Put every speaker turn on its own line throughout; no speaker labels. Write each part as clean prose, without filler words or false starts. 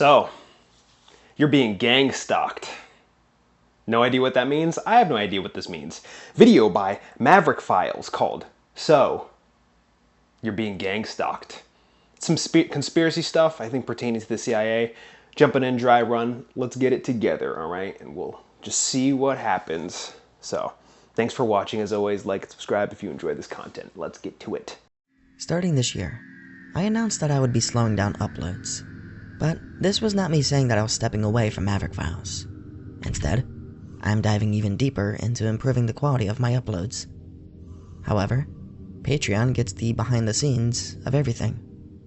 So, you're being gang stalked. No idea what that means? I have no idea what this means. Video by Maverick Files called So, You're Being Gang Stalked. Some conspiracy stuff, I think, pertaining to the CIA. Jumping in dry run. Let's get it together, all right? And we'll just see what happens. So, thanks for watching. As always, like and subscribe if you enjoy this content. Let's get to it.
Starting this year, I announced that I would be slowing down uploads. But this was not me saying that I was stepping away from Maverick Files. Instead, I'm diving even deeper into improving the quality of my uploads. However, Patreon gets the behind the scenes of everything.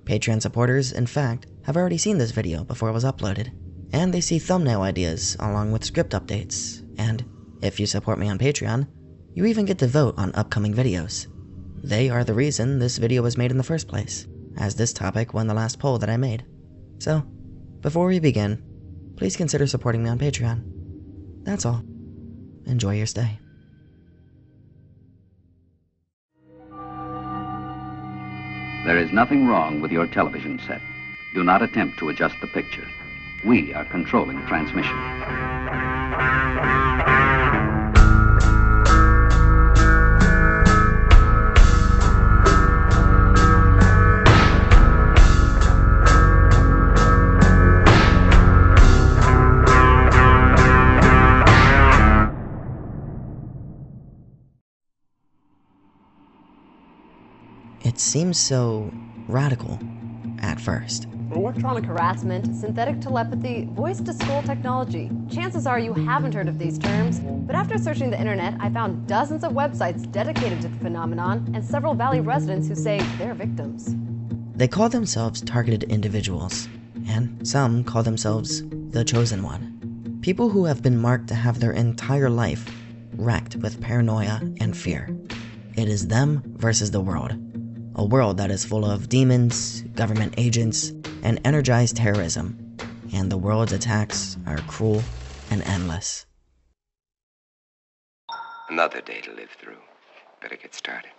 Patreon supporters, in fact, have already seen this video before it was uploaded, and they see thumbnail ideas along with script updates, and if you support me on Patreon, you even get to vote on upcoming videos. They are the reason this video was made in the first place, as this topic won the last poll that I made. So, before we begin, please consider supporting me on Patreon. That's all. Enjoy your stay.
There is nothing wrong with your television set. Do not attempt to adjust the picture. We are controlling transmission.
It seems so radical at first.
Electronic harassment, synthetic telepathy, voice-to-skull technology. Chances are you haven't heard of these terms, but after searching the internet, I found dozens of websites dedicated to the phenomenon and several Valley residents who say they're victims.
They call themselves targeted individuals, and some call themselves the chosen one. People who have been marked to have their entire life wrecked with paranoia and fear. It is them versus the world. A world that is full of demons, government agents, and energized terrorism, and the world's attacks are cruel and endless.
Another day to live through. Better get started.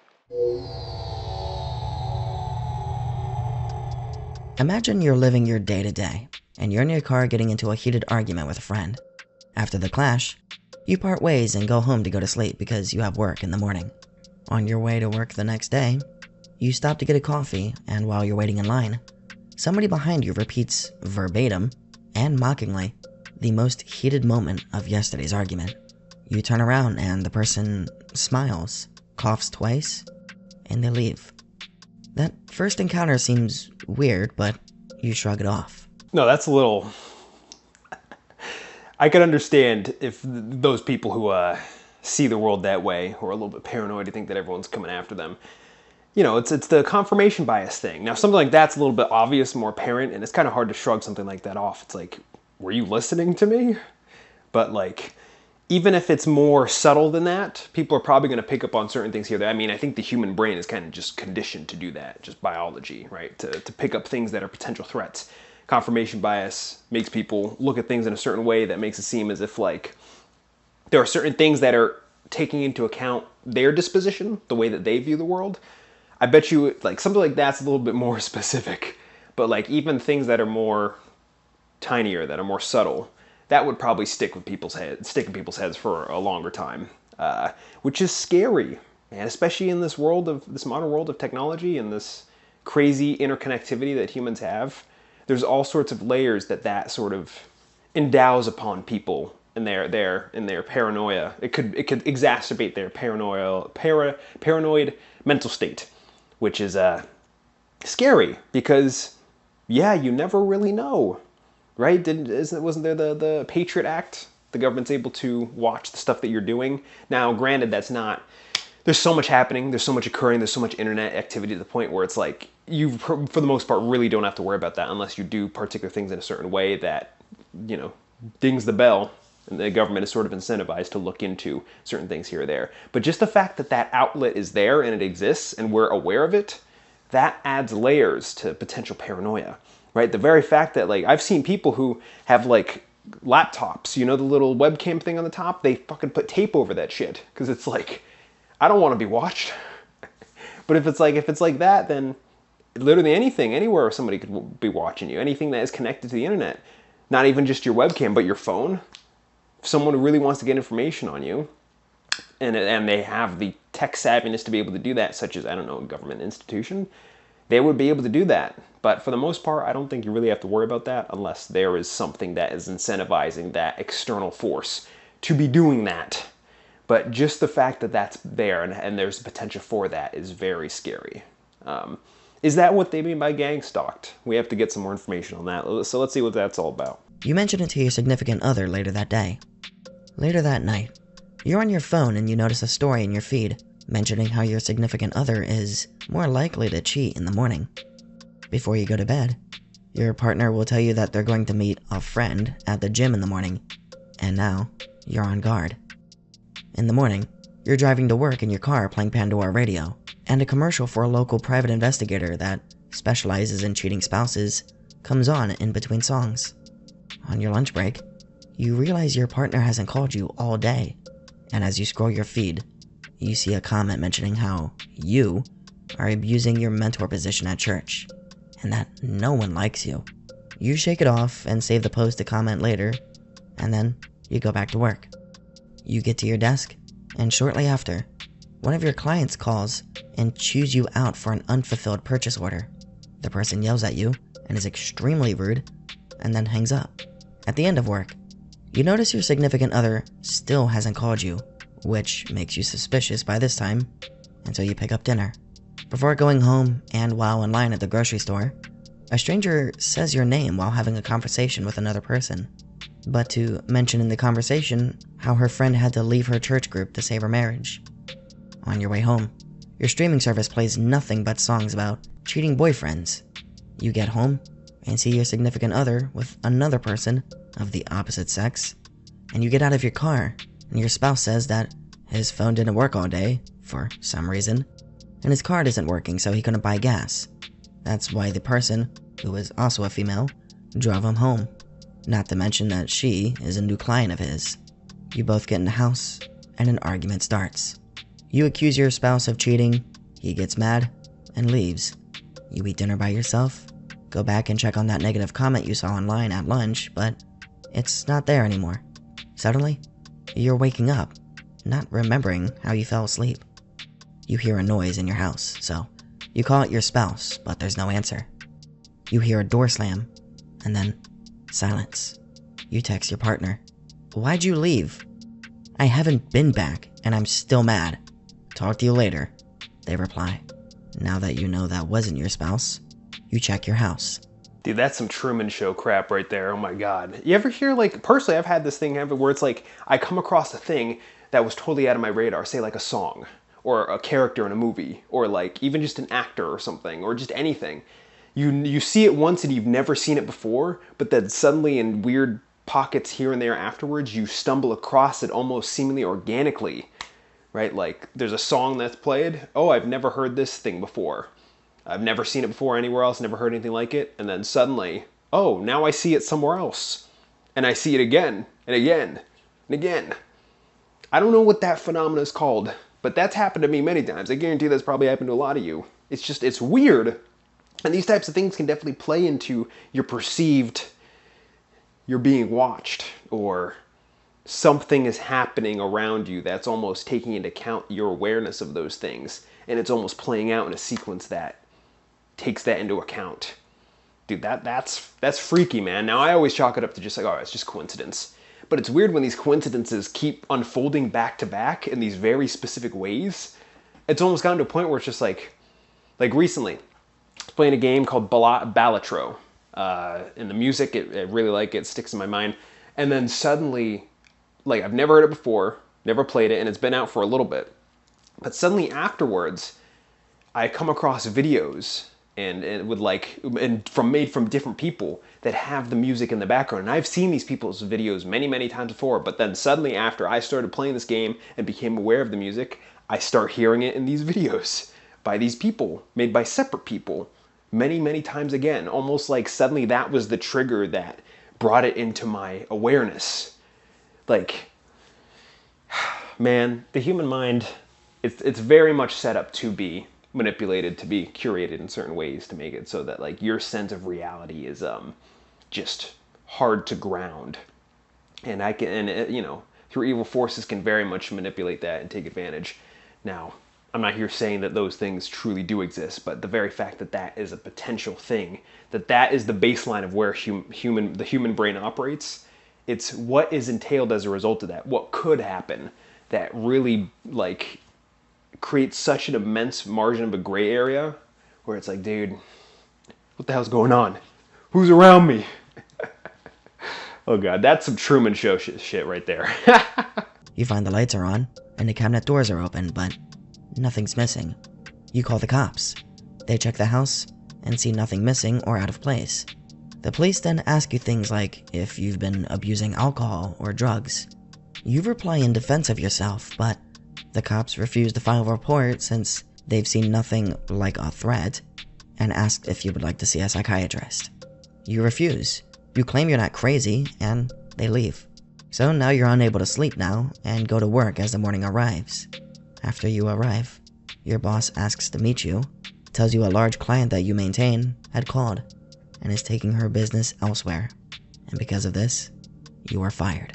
Imagine you're living your day-to-day, and you're in your car getting into a heated argument with a friend. After the clash, you part ways and go home to go to sleep because you have work in the morning. On your way to work the next day, you stop to get a coffee, and while you're waiting in line, somebody behind you repeats verbatim and mockingly the most heated moment of yesterday's argument. You turn around and the person smiles, coughs twice, and they leave. That first encounter seems weird, but you shrug it off.
No, that's a little... I could understand if those people who see the world that way, who are a little bit paranoid to think that everyone's coming after them. You know, it's the confirmation bias thing. Now, something like that's a little bit obvious, more apparent, and it's kind of hard to shrug something like that off. It's like, were you listening to me? But like, even if it's more subtle than that, people are probably going to pick up on certain things here. I mean, I think the human brain is kind of just conditioned to do that, just biology, right? To pick up things that are potential threats. Confirmation bias makes people look at things in a certain way that makes it seem as if like there are certain things that are taking into account their disposition, the way that they view the world. I bet you like something like that's a little bit more specific, but like even things that are more tinier, that are more subtle, that would probably stick in people's heads for a longer time, which is scary, man, especially in this modern world of technology and this crazy interconnectivity that humans have. There's all sorts of layers that sort of endows upon people in their paranoia. It could exacerbate their paranoid mental state, which is scary because, yeah, you never really know, right? Wasn't there the Patriot Act? The government's able to watch the stuff that you're doing. Now, granted, that's not. There's so much happening. There's so much occurring. There's so much internet activity to the point where it's like you, for the most part, really don't have to worry about that unless you do particular things in a certain way that, you know, dings the bell. And the government is sort of incentivized to look into certain things here or there. But just the fact that that outlet is there and it exists and we're aware of it, that adds layers to potential paranoia, right? The very fact that, like, I've seen people who have, like, laptops, you know, the little webcam thing on the top, they fucking put tape over that shit. Because it's like, I don't want to be watched. But if it's like that, then literally anything, anywhere somebody could be watching you, anything that is connected to the internet. Not even just your webcam, but your phone. If someone really wants to get information on you, and they have the tech savviness to be able to do that, such as, I don't know, a government institution, they would be able to do that. But for the most part, I don't think you really have to worry about that unless there is something that is incentivizing that external force to be doing that. But just the fact that that's there and there's potential for that is very scary. Is that what they mean by gang stalked? We have to get some more information on that. So let's see what that's all about.
You mentioned it to your significant other later that day. Later that night, you're on your phone and you notice a story in your feed mentioning how your significant other is more likely to cheat in the morning. Before you go to bed, your partner will tell you that they're going to meet a friend at the gym in the morning, and now you're on guard. In the morning, you're driving to work in your car playing Pandora radio, and a commercial for a local private investigator that specializes in cheating spouses comes on in between songs. On your lunch break, you realize your partner hasn't called you all day, and as you scroll your feed, you see a comment mentioning how you are abusing your mentor position at church, and that no one likes you. You shake it off and save the post to comment later, and then you go back to work. You get to your desk, and shortly after, one of your clients calls and chews you out for an unfulfilled purchase order. The person yells at you and is extremely rude, and then hangs up. At the end of work, you notice your significant other still hasn't called you, which makes you suspicious by this time, and so you pick up dinner. Before going home and while in line at the grocery store, a stranger says your name while having a conversation with another person, but to mention in the conversation how her friend had to leave her church group to save her marriage. On your way home, your streaming service plays nothing but songs about cheating boyfriends. You get home and see your significant other with another person of the opposite sex, and you get out of your car, and your spouse says that his phone didn't work all day, for some reason, and his card isn't working so he couldn't buy gas. That's why the person, who is also a female, drove him home. Not to mention that she is a new client of his. You both get in the house, and an argument starts. You accuse your spouse of cheating, he gets mad, and leaves. You eat dinner by yourself, go back and check on that negative comment you saw online at lunch, but it's not there anymore. Suddenly, you're waking up, not remembering how you fell asleep. You hear a noise in your house, so you call out your spouse, but there's no answer. You hear a door slam, and then silence. You text your partner, "Why'd you leave?" "I haven't been back, and I'm still mad. Talk to you later," they reply. Now that you know that wasn't your spouse, you check your house.
Dude, that's some Truman Show crap right there. Oh my God. You ever hear, like, personally, I've had this thing happen where it's like, I come across a thing that was totally out of my radar, say like a song, or a character in a movie, or like even just an actor or something, or just anything. You see it once and you've never seen it before, but then suddenly in weird pockets here and there afterwards, you stumble across it almost seemingly organically, right? Like, there's a song that's played, oh, I've never heard this thing before. I've never seen it before anywhere else, never heard anything like it, and then suddenly, oh, now I see it somewhere else. And I see it again, and again, and again. I don't know what that phenomenon is called, but that's happened to me many times. I guarantee that's probably happened to a lot of you. It's just, it's weird. And these types of things can definitely play into your perceived, you're being watched, or something is happening around you that's almost taking into account your awareness of those things. And it's almost playing out in a sequence that takes that into account. Dude, that's freaky, man. Now, I always chalk it up to just like, oh, it's just coincidence. But it's weird when these coincidences keep unfolding back to back in these very specific ways. It's almost gotten to a point where it's just like recently, I was playing a game called Balatro. And the music, I really like it, sticks in my mind. And then suddenly, like, I've never heard it before, never played it, and it's been out for a little bit. But suddenly afterwards, I come across videos and with like, and made from different people that have the music in the background. And I've seen these people's videos many, many times before, but then suddenly after I started playing this game and became aware of the music, I start hearing it in these videos by these people, made by separate people, many, many times again. Almost like suddenly that was the trigger that brought it into my awareness. Like, man, the human mind, it's very much set up to be manipulated to be curated in certain ways to make it so that like your sense of reality is just hard to ground. And through evil forces can very much manipulate that and take advantage. Now, I'm not here saying that those things truly do exist, but the very fact that that is a potential thing, that is the baseline of where the human brain operates. It's what is entailed as a result of that, what could happen that really like creates such an immense margin of a gray area where it's like, dude, what the hell's going on? Who's around me? Oh God, that's some Truman Show shit right there.
You find the lights are on, and the cabinet doors are open, but nothing's missing. You call the cops. They check the house, and see nothing missing or out of place. The police then ask you things like if you've been abusing alcohol or drugs. You reply in defense of yourself, but the cops refuse to file a report since they've seen nothing like a threat, and ask if you would like to see a psychiatrist. You refuse. You claim you're not crazy, and they leave. So now you're unable to sleep now, and go to work as the morning arrives. After you arrive, your boss asks to meet you, tells you a large client that you maintain had called, and is taking her business elsewhere. And because of this, you are fired.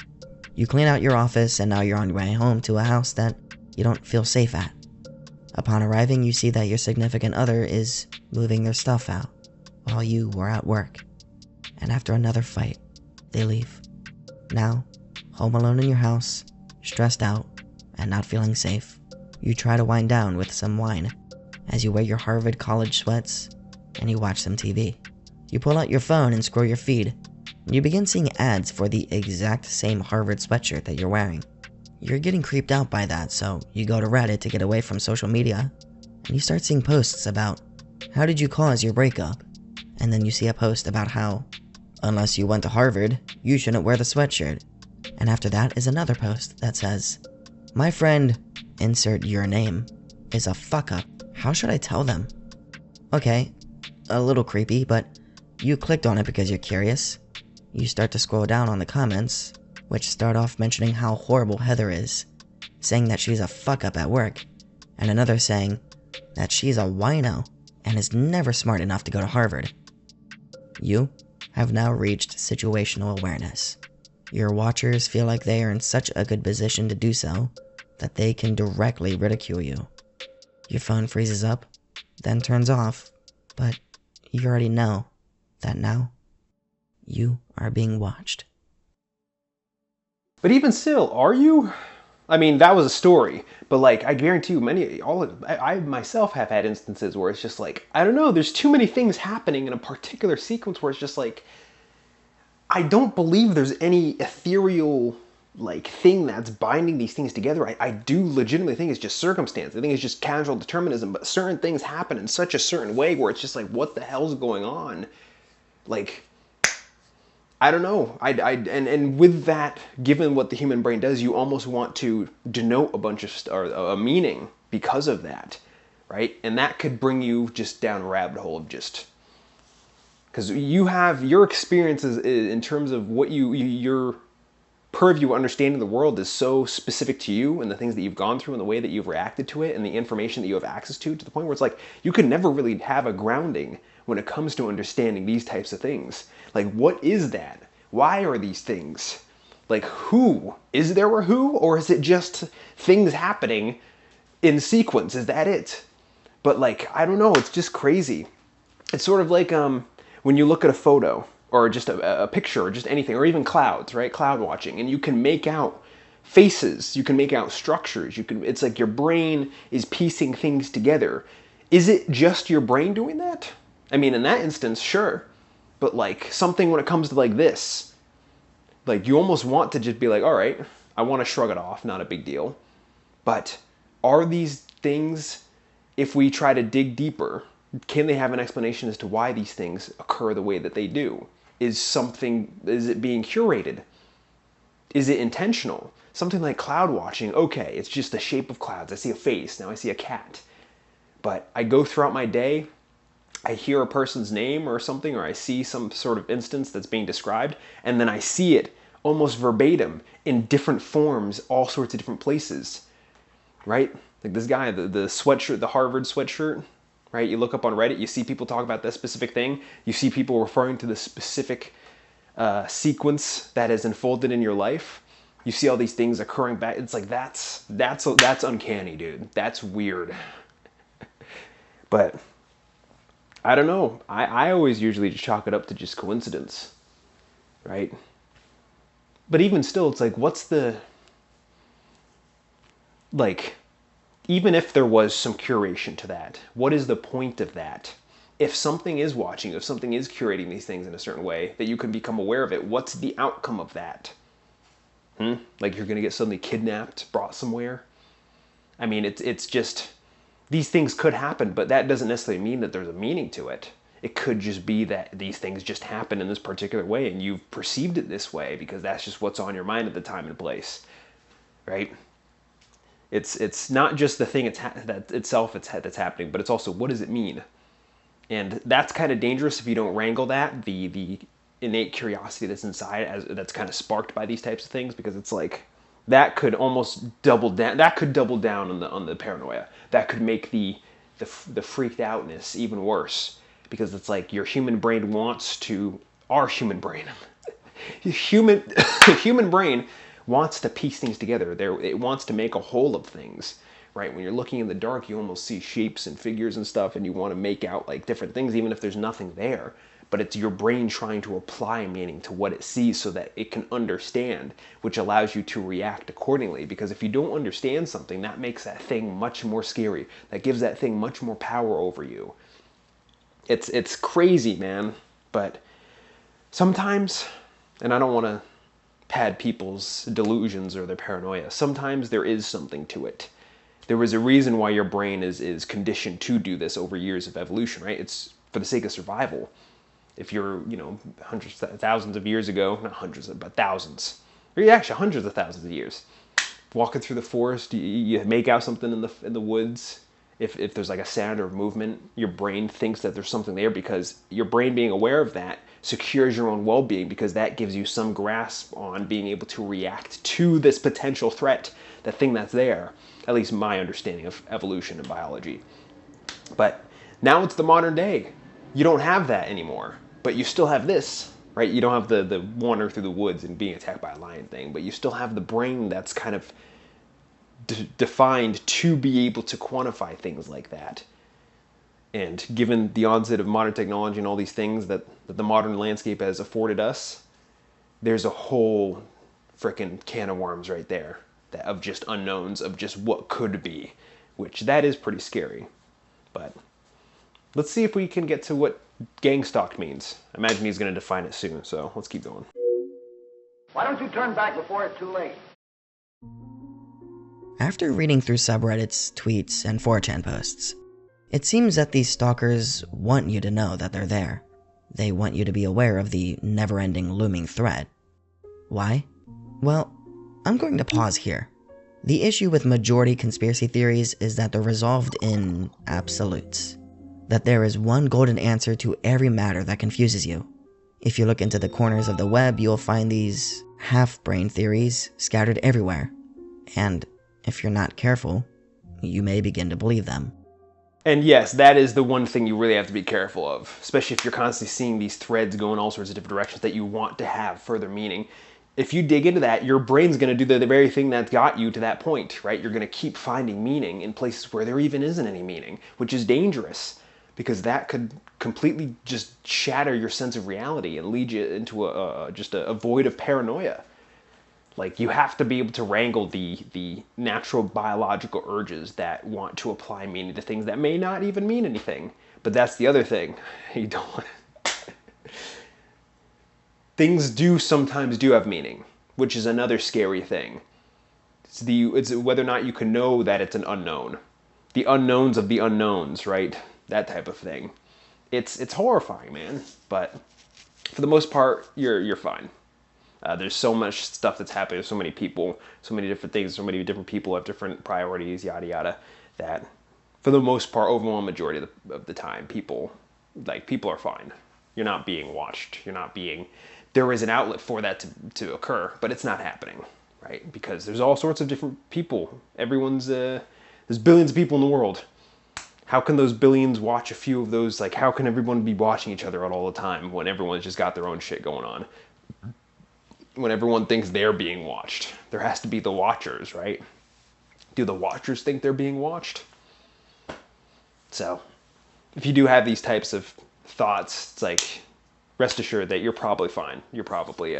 You clean out your office, and now you're on your way home to a house that you don't feel safe at. Upon arriving, you see that your significant other is moving their stuff out, while you were at work. And after another fight, they leave. Now, home alone in your house, stressed out, and not feeling safe, you try to wind down with some wine as you wear your Harvard college sweats and you watch some TV. You pull out your phone and scroll your feed, and you begin seeing ads for the exact same Harvard sweatshirt that you're wearing. You're getting creeped out by that, so you go to Reddit to get away from social media, and you start seeing posts about how did you cause your breakup, and then you see a post about how unless you went to Harvard, you shouldn't wear the sweatshirt. And after that is another post that says, my friend, insert your name, is a fuck up. How should I tell them? Okay, a little creepy, but you clicked on it because you're curious. You start to scroll down on the comments, which start off mentioning how horrible Heather is, saying that she's a fuck up at work, and another saying that she's a wino and is never smart enough to go to Harvard. You have now reached situational awareness. Your watchers feel like they are in such a good position to do so that they can directly ridicule you. Your phone freezes up, then turns off, but you already know that now you are being watched.
But even still, are you? I mean, that was a story, but like, I guarantee you, I myself have had instances where it's just like, I don't know, there's too many things happening in a particular sequence where it's just like, I don't believe there's any ethereal like thing that's binding these things together. I do legitimately think it's just circumstance. I think it's just casual determinism, but certain things happen in such a certain way where it's just like, what the hell's going on? Like, I don't know. And with that, given what the human brain does, you almost want to denote a bunch of a meaning because of that, right? And that could bring you just down a rabbit hole of just, because you have your experiences in terms of what your purview understanding of the world is so specific to you and the things that you've gone through and the way that you've reacted to it and the information that you have access to the point where it's like you could never really have a grounding when it comes to understanding these types of things. Like, what is that? Why are these things? Like, who? Is there a who? Or is it just things happening in sequence? Is that it? But like, I don't know. It's just crazy. It's sort of like when you look at a photo or just a picture or just anything, or even clouds, right? Cloud watching, and you can make out faces, you can make out structures, it's like your brain is piecing things together. Is it just your brain doing that? I mean, in that instance, sure. But like something when it comes to like this, like you almost want to just be like, all right, I want to shrug it off, not a big deal. But are these things, if we try to dig deeper, can they have an explanation as to why these things occur the way that they do? Is it being curated? Is it intentional? Something like cloud watching, okay, it's just the shape of clouds. I see a face, now I see a cat. But I go throughout my day, I hear a person's name or something, or I see some sort of instance that's being described, and then I see it almost verbatim in different forms, all sorts of different places, right? Like this guy, the sweatshirt, the Harvard sweatshirt, right? You look up on Reddit, you see people talk about that specific thing. You see people referring to the specific sequence that is unfolded in your life. You see all these things occurring back. It's like that's uncanny, dude. That's weird. But I don't know. I always usually just chalk it up to just coincidence, right? But even still, it's like, what's the, like, even if there was some curation to that, what is the point of that? If something is watching, if something is curating these things in a certain way that you can become aware of it, what's the outcome of that? Like you're going to get suddenly kidnapped, brought somewhere? I mean, it's just, these things could happen, but that doesn't necessarily mean that there's a meaning to it. It could just be that these things just happen in this particular way and you've perceived it this way because that's just what's on your mind at the time and place, right? It's not just the thing that's happening, but it's also, what does it mean? And that's kind of dangerous if you don't wrangle that, the innate curiosity that's inside, that's kind of sparked by these types of things, because it's like, that could almost double down. That could double down on the paranoia. That could make the freaked outness even worse, because it's like your human brain wants to. Our human brain, human brain wants to piece things together. It wants to make a whole of things. Right? When you're looking in the dark, you almost see shapes and figures and stuff, and you want to make out like different things, even if there's nothing there. But it's your brain trying to apply meaning to what it sees so that it can understand, which allows you to react accordingly. Because if you don't understand something, that makes that thing much more scary. That gives that thing much more power over you. It's crazy, man. But sometimes, and I don't want to pad people's delusions or their paranoia, sometimes there is something to it. There is a reason why your brain is conditioned to do this over years of evolution, right? It's for the sake of survival. If you're, hundreds, thousands of years ago, not hundreds, but thousands, or actually hundreds of thousands of years, walking through the forest, you make out something in the woods. If there's like a sound or movement, your brain thinks that there's something there, because your brain being aware of that secures your own well-being, because that gives you some grasp on being able to react to this potential threat, that thing that's there. At least my understanding of evolution and biology. But now it's the modern day. You don't have that anymore, but you still have this, right? You don't have the wander through the woods and being attacked by a lion thing, but you still have the brain that's kind of defined to be able to quantify things like that. And given the onset of modern technology and all these things that the modern landscape has afforded us, there's a whole frickin' can of worms right there of just unknowns, of just what could be, which that is pretty scary. But let's see if we can get to what gangstalk means. I imagine he's going to define it soon, so let's keep going.
Why don't you turn back before it's too late?
After reading through subreddits, tweets, and 4chan posts, it seems that these stalkers want you to know that they're there. They want you to be aware of the never-ending looming threat. Why? Well, I'm going to pause here. The issue with majority conspiracy theories is that they're resolved in absolutes. That there is one golden answer to every matter that confuses you. If you look into the corners of the web, you'll find these half-brain theories scattered everywhere. And if you're not careful, you may begin to believe them.
And yes, that is the one thing you really have to be careful of, especially if you're constantly seeing these threads go in all sorts of different directions that you want to have further meaning. If you dig into that, your brain's going to do the very thing that got you to that point, right? You're going to keep finding meaning in places where there even isn't any meaning, which is dangerous, because that could completely just shatter your sense of reality and lead you into a void of paranoia. Like, you have to be able to wrangle the natural biological urges that want to apply meaning to things that may not even mean anything. But that's the other thing. You don't want things sometimes do have meaning, which is another scary thing. It's whether or not you can know that it's an unknown. The unknowns of the unknowns, right? That type of thing. It's horrifying, man. But for the most part, you're fine. There's so much stuff that's happening. There's so many people, so many different things, so many different people have different priorities, yada yada. That, for the most part, overwhelming majority of the time, people are fine. You're not being watched. There is an outlet for that to occur, but it's not happening, right? Because there's all sorts of different people. There's There's billions of people in the world. How can those billions watch a few of those? Like, how can everyone be watching each other all the time when everyone's just got their own shit going on? When everyone thinks they're being watched. There has to be the watchers, right? Do the watchers think they're being watched? So, if you do have these types of thoughts, it's like, rest assured that you're probably fine. You're probably,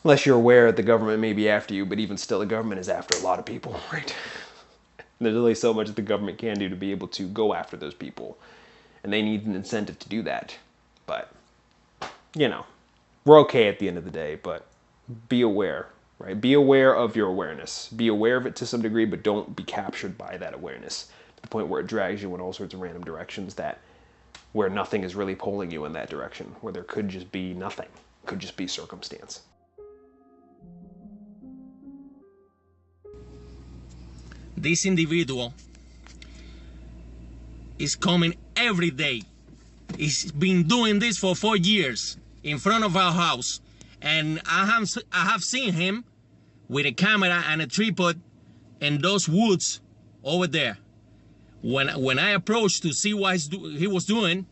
unless you're aware the government may be after you, but even still, the government is after a lot of people, right? There's only so much that the government can do to be able to go after those people. And they need an incentive to do that. But, you know, we're okay at the end of the day, but be aware, right? Be aware of your awareness. Be aware of it to some degree, but don't be captured by that awareness to the point where it drags you in all sorts of random directions where nothing is really pulling you in that direction, where there could just be nothing, could just be circumstance.
This individual is coming every day. He's been doing this for 4 years in front of our house. And I have seen him with a camera and a tripod in those woods over there. When I approached to see what he was doing,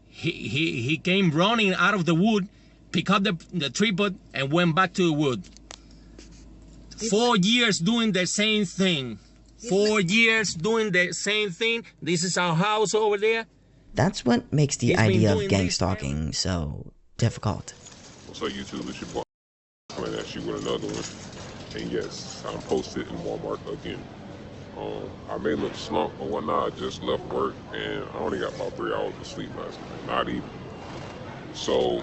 he came running out of the wood, picked up the tripod, and went back to the wood. 4 years doing the same thing. 4 years doing the same thing. This is our house over there.
That's what makes the idea of gang stalking so difficult.
So YouTube, it's your boy coming at you with another one. And yes, I'm posted in Walmart again. I may look slumped or whatnot. I just left work and I only got about 3 hours of sleep last night. Not even. So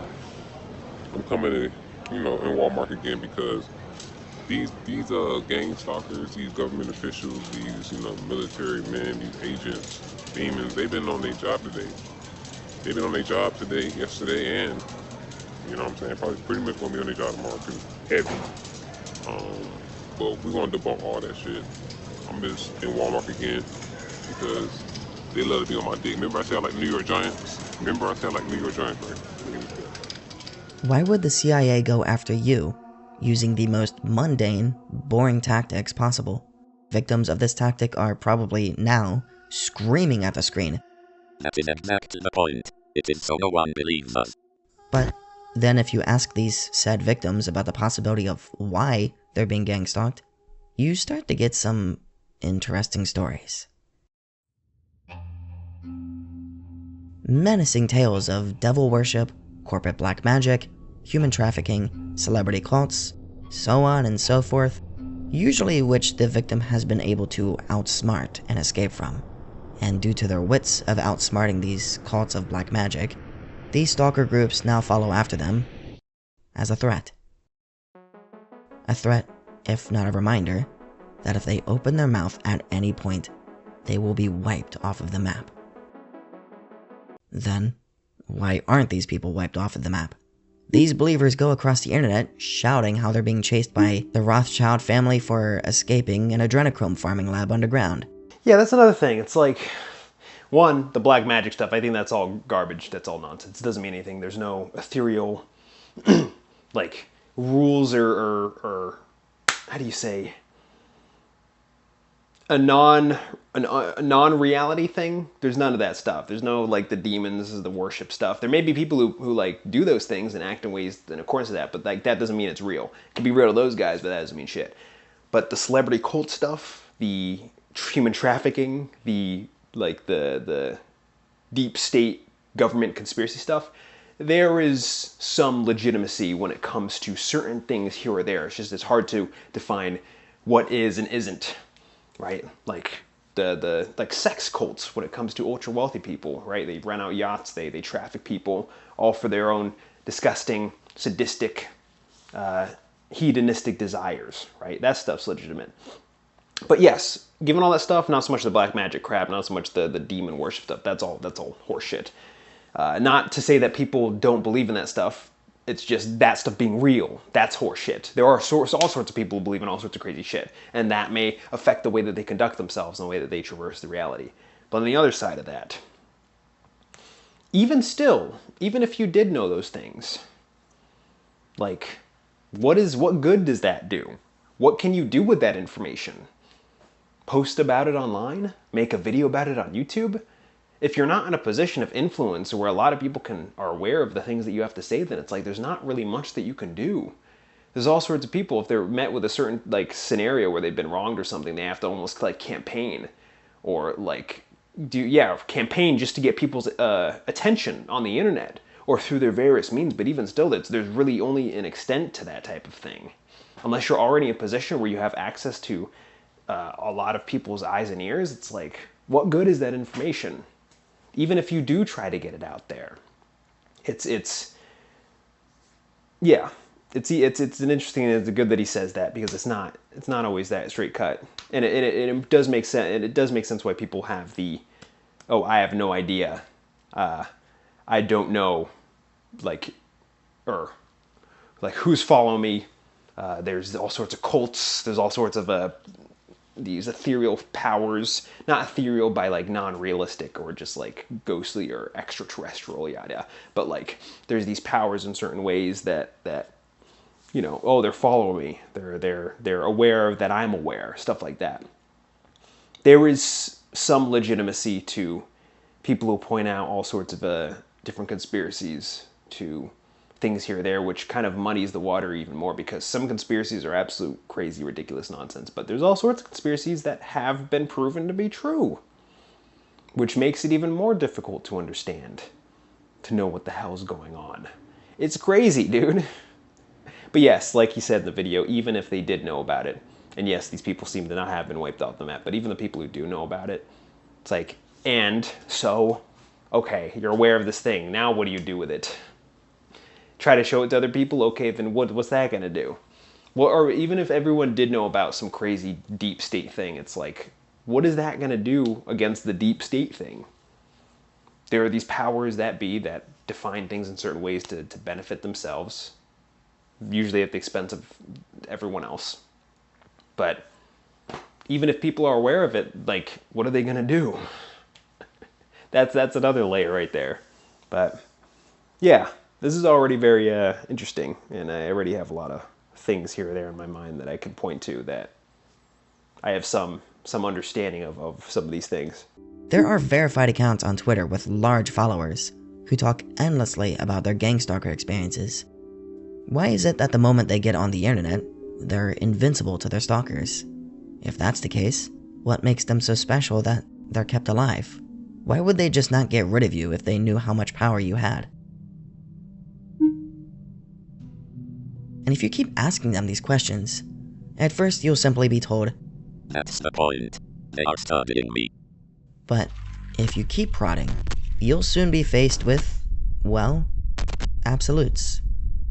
I'm coming in, in Walmart again because these gang stalkers, these government officials, these military men, these agents, demons, they've been on their job today. They've been on their job today, yesterday, and probably pretty much gonna be on their job tomorrow too. Heavy. But we're gonna debunk all that shit. I'm just in Walmart again because they love to be on my dick. Remember I said I like New York Giants? Right?
Why would the CIA go after you using the most mundane, boring tactics possible? Victims of this tactic are probably now screaming at the screen.
That is exactly the point. It is so no one believes us.
But then if you ask these said victims about the possibility of why they're being gang stalked, you start to get some interesting stories. Menacing tales of devil worship, corporate black magic, human trafficking, celebrity cults, so on and so forth, usually which the victim has been able to outsmart and escape from. And due to their wits of outsmarting these cults of black magic, these stalker groups now follow after them as a threat. A threat, if not a reminder, that if they open their mouth at any point, they will be wiped off of the map. Then, why aren't these people wiped off of the map? These believers go across the internet shouting how they're being chased by the Rothschild family for escaping an adrenochrome farming lab underground.
Yeah, that's another thing. It's like, one, the black magic stuff, I think that's all garbage. That's all nonsense. It doesn't mean anything. There's no ethereal, like, rules or how do you say, a non-reality thing. There's none of that stuff. There's no, like, the demons, the worship stuff. There may be people who like, do those things and act in ways in accordance to that, but, like, that doesn't mean it's real. It can be real to those guys, but that doesn't mean shit. But the celebrity cult stuff, the human trafficking, the deep state government conspiracy stuff, there is some legitimacy when it comes to certain things here or there. It's just, it's hard to define what is and isn't, right? Like the sex cults when it comes to ultra wealthy people, right? They rent out yachts, they traffic people, all for their own disgusting, sadistic, hedonistic desires, right? That stuff's legitimate. But yes, given all that stuff, not so much the black magic crap, not so much the demon worship stuff. That's all horseshit. Not to say that people don't believe in that stuff. It's just that stuff being real. That's horseshit. There are all sorts of people who believe in all sorts of crazy shit, and that may affect the way that they conduct themselves and the way that they traverse the reality. But on the other side of that, even still, even if you did know those things, like, what good does that do? What can you do with that information? post about it online, make a video about it on YouTube. If you're not in a position of influence where a lot of people are aware of the things that you have to say, then it's like there's not really much that you can do. There's all sorts of people, if they're met with a certain like scenario where they've been wronged or something, they have to almost like campaign or like campaign just to get people's attention on the internet or through their various means. But even still, there's really only an extent to that type of thing. Unless you're already in a position where you have access to a lot of people's eyes and ears, it's like, what good is that information? Even if you do try to get it out there, it's an interesting, it's good that he says that, because it's not always that straight cut, and it does make sense, and it does make sense why people have the, oh, I have no idea, I don't know, like who's following me. There's all sorts of cults. There's all sorts of these ethereal powers, not ethereal by like non-realistic or just like ghostly or extraterrestrial, yada. But like there's these powers in certain ways that you know, oh, they're following me. They're aware that I'm aware. Stuff like that. There is some legitimacy to people who point out all sorts of different conspiracies to things here or there, which kind of muddies the water even more, because some conspiracies are absolute crazy, ridiculous nonsense, but there's all sorts of conspiracies that have been proven to be true, which makes it even more difficult to understand, to know what the hell's going on. It's crazy, dude. But yes, like he said in the video, even if they did know about it, and yes, these people seem to not have been wiped off the map, but even the people who do know about it, it's like, and so, okay, you're aware of this thing, now what do you do with it? Try to show it to other people? Okay, then what's that going to do? Well, or even if everyone did know about some crazy deep state thing, it's like, what is that going to do against the deep state thing? There are these powers that be that define things in certain ways to benefit themselves, usually at the expense of everyone else. But even if people are aware of it, like, what are they going to do? That's another layer right there. But yeah. This is already very interesting, and I already have a lot of things here or there in my mind that I can point to that I have some understanding of some of these things.
There are verified accounts on Twitter with large followers who talk endlessly about their gangstalker experiences. Why is it that the moment they get on the internet, they're invincible to their stalkers? If that's the case, what makes them so special that they're kept alive? Why would they just not get rid of you if they knew how much power you had? And if you keep asking them these questions, at first you'll simply be told,
"That's the point. They are studying me."
But if you keep prodding, you'll soon be faced with, well, absolutes.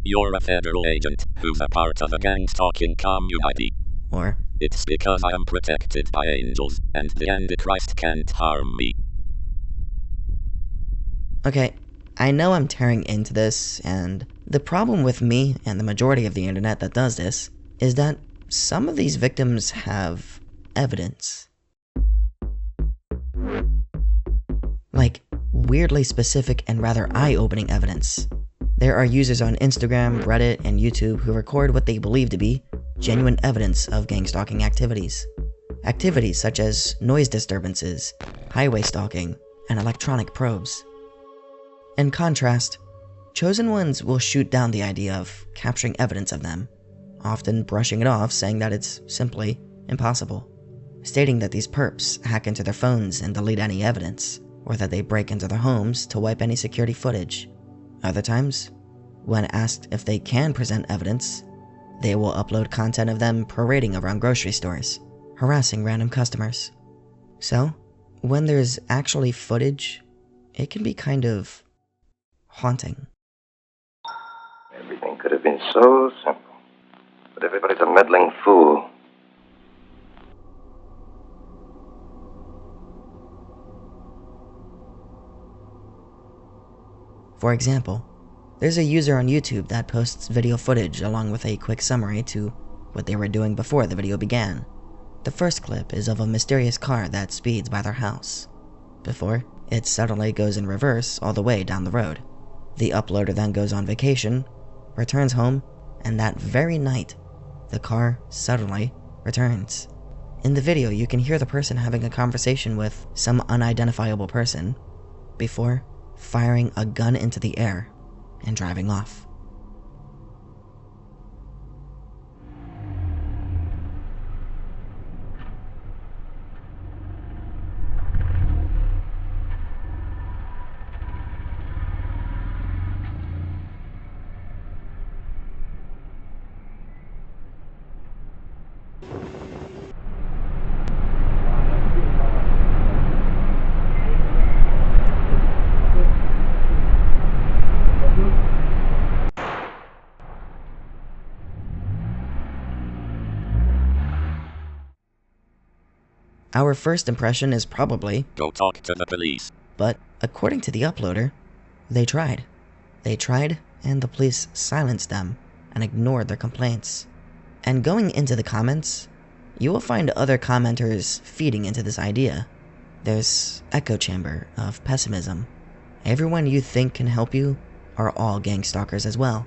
"You're a federal agent who's a part of a gangstalking community."
Or,
"It's because I am protected by angels, and the Antichrist can't harm me."
okay, I know I'm tearing into this, and the problem with me and the majority of the internet that does this is that some of these victims have evidence. Like, weirdly specific and rather eye-opening evidence. There are users on Instagram, Reddit, and YouTube who record what they believe to be genuine evidence of gang-stalking activities. Activities such as noise disturbances, highway stalking, and electronic probes. In contrast, chosen ones will shoot down the idea of capturing evidence of them, often brushing it off, saying that it's simply impossible, stating that these perps hack into their phones and delete any evidence, or that they break into their homes to wipe any security footage. Other times, when asked if they can present evidence, they will upload content of them parading around grocery stores, harassing random customers. So, when there's actually footage, it can be kind of haunting.
Everything could have been so simple, but everybody's a meddling fool.
For example, there's a user on YouTube that posts video footage along with a quick summary to what they were doing before the video began. The first clip is of a mysterious car that speeds by their house, before it suddenly goes in reverse all the way down the road. The uploader then goes on vacation, returns home, and that very night, the car suddenly returns. In the video, you can hear the person having a conversation with some unidentifiable person before firing a gun into the air and driving off. Our first impression is probably,
go talk to the police.
But according to the uploader, they tried. They tried, and the police silenced them and ignored their complaints. And going into the comments, you will find other commenters feeding into this idea. There's echo chamber of pessimism. Everyone you think can help you are all gang stalkers as well.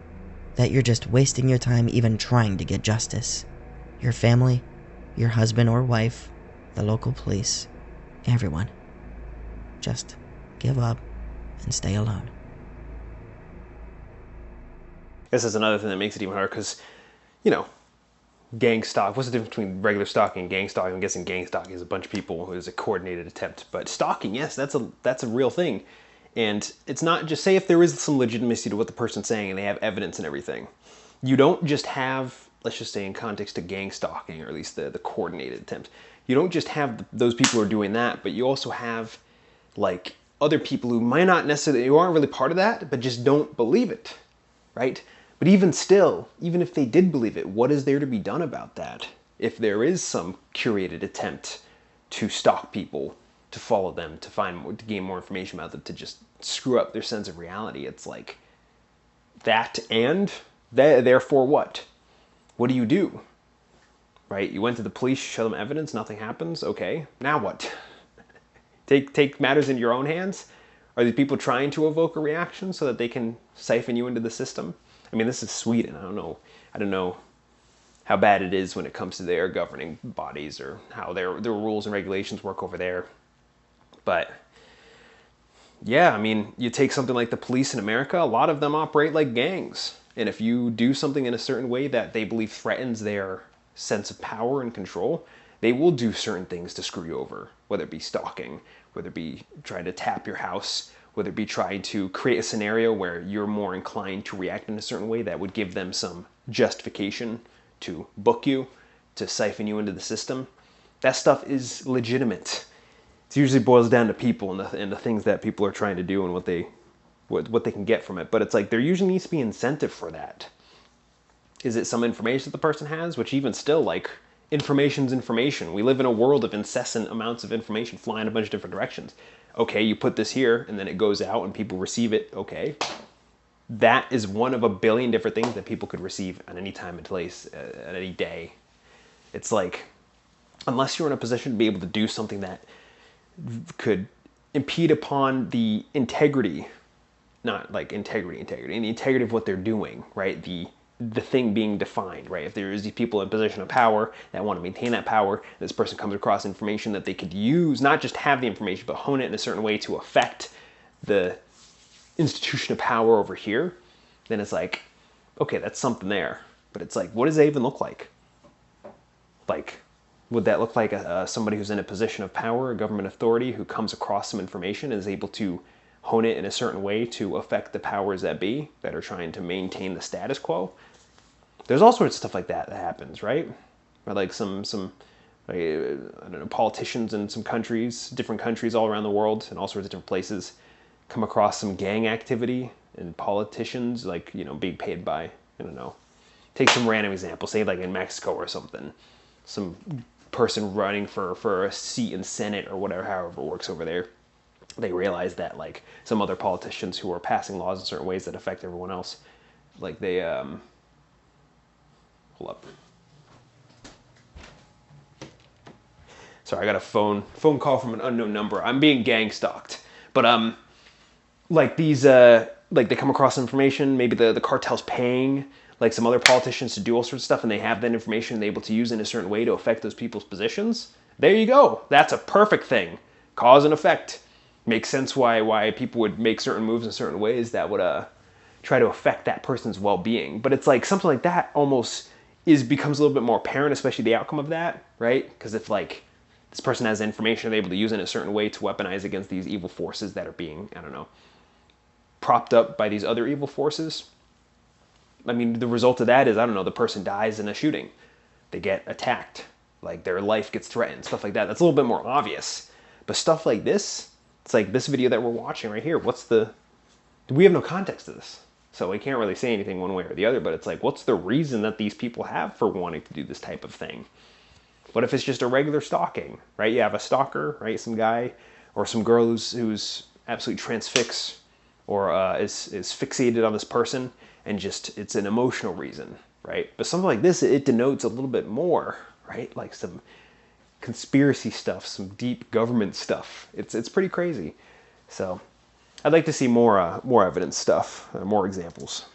That you're just wasting your time even trying to get justice. Your family, your husband or wife, the local police, everyone. Just give up and stay alone.
This is another thing that makes it even harder because, you know, gang stalk. What's the difference between regular stalking and gang stalking? I'm guessing gang stalking is a bunch of people who is a coordinated attempt. But stalking, yes, that's a real thing. And it's not just, say if there is some legitimacy to what the person's saying and they have evidence and everything. You don't just have, let's just say in context to gang stalking, or at least the coordinated attempt. You don't just have those people who are doing that, but you also have like other people who might not necessarily, who aren't really part of that, but just don't believe it, right? But even still, even if they did believe it, what is there to be done about that? If there is some curated attempt to stalk people, to follow them, to gain more information about them, to just screw up their sense of reality, it's like that, and therefore what? What do you do? Right? You went to the police, show them evidence, nothing happens. Okay, now what? Take matters into your own hands? Are these people trying to evoke a reaction so that they can siphon you into the system? I mean, this is Sweden. I don't know how bad it is when it comes to their governing bodies or how their rules and regulations work over there. But yeah, I mean, you take something like the police in America, a lot of them operate like gangs. And if you do something in a certain way that they believe threatens their sense of power and control, they will do certain things to screw you over, whether it be stalking, whether it be trying to tap your house, whether it be trying to create a scenario where you're more inclined to react in a certain way that would give them some justification to book you, to siphon you into the system. That stuff is legitimate. It usually boils down to people and the things that people are trying to do and what they can get from it. But it's like there usually needs to be incentive for that. Is it some information that the person has? Which even still, like, information's information. We live in a world of incessant amounts of information flying a bunch of different directions. Okay, you put this here and then it goes out and people receive it. Okay. That is one of a billion different things that people could receive at any time and place, at any day. It's like, unless you're in a position to be able to do something that could impede upon the integrity, not like integrity, and the integrity of what they're doing, right? The thing being defined, right? If there is these people in a position of power that want to maintain that power, this person comes across information that they could use, not just have the information, but hone it in a certain way to affect the institution of power over here, then it's like, okay, that's something there. But it's like, what does that even look like? Like, would that look like somebody who's in a position of power, a government authority, who comes across some information and is able to hone it in a certain way to affect the powers that be that are trying to maintain the status quo? There's all sorts of stuff like that happens, right? Or like some I don't know, politicians in some countries, different countries all around the world, and all sorts of different places, come across some gang activity, and politicians, like, you know, being paid by, I don't know, take some random example, say like in Mexico or something, some person running for a seat in Senate or whatever, however it works over there. They realize that like some other politicians who are passing laws in certain ways that affect everyone else, like they hold up. Sorry, I got a phone call from an unknown number. I'm being gang stalked. But like these like they come across information, maybe the cartel's paying like some other politicians to do all sorts of stuff, and they have that information and they're able to use it in a certain way to affect those people's positions, there you go. That's a perfect thing. Cause and effect. Makes sense why people would make certain moves in certain ways that would try to affect that person's well-being. But it's like something like that almost becomes a little bit more apparent, especially the outcome of that, right? Because if like this person has information, they're able to use it in a certain way to weaponize against these evil forces that are being, I don't know, propped up by these other evil forces. I mean, the result of that is, I don't know, the person dies in a shooting. They get attacked. Like, their life gets threatened, stuff like that. That's a little bit more obvious. But stuff like this, it's like this video that we're watching right here. We have no context to this. So we can't really say anything one way or the other, but it's like, what's the reason that these people have for wanting to do this type of thing? What if it's just a regular stalking, right? You have a stalker, right? Some guy or some girl who's absolutely transfixed or is fixated on this person, and just it's an emotional reason, right? But something like this, it denotes a little bit more, right? Like some conspiracy stuff, some deep government stuff. It's pretty crazy. So I'd like to see more evidence stuff, more examples.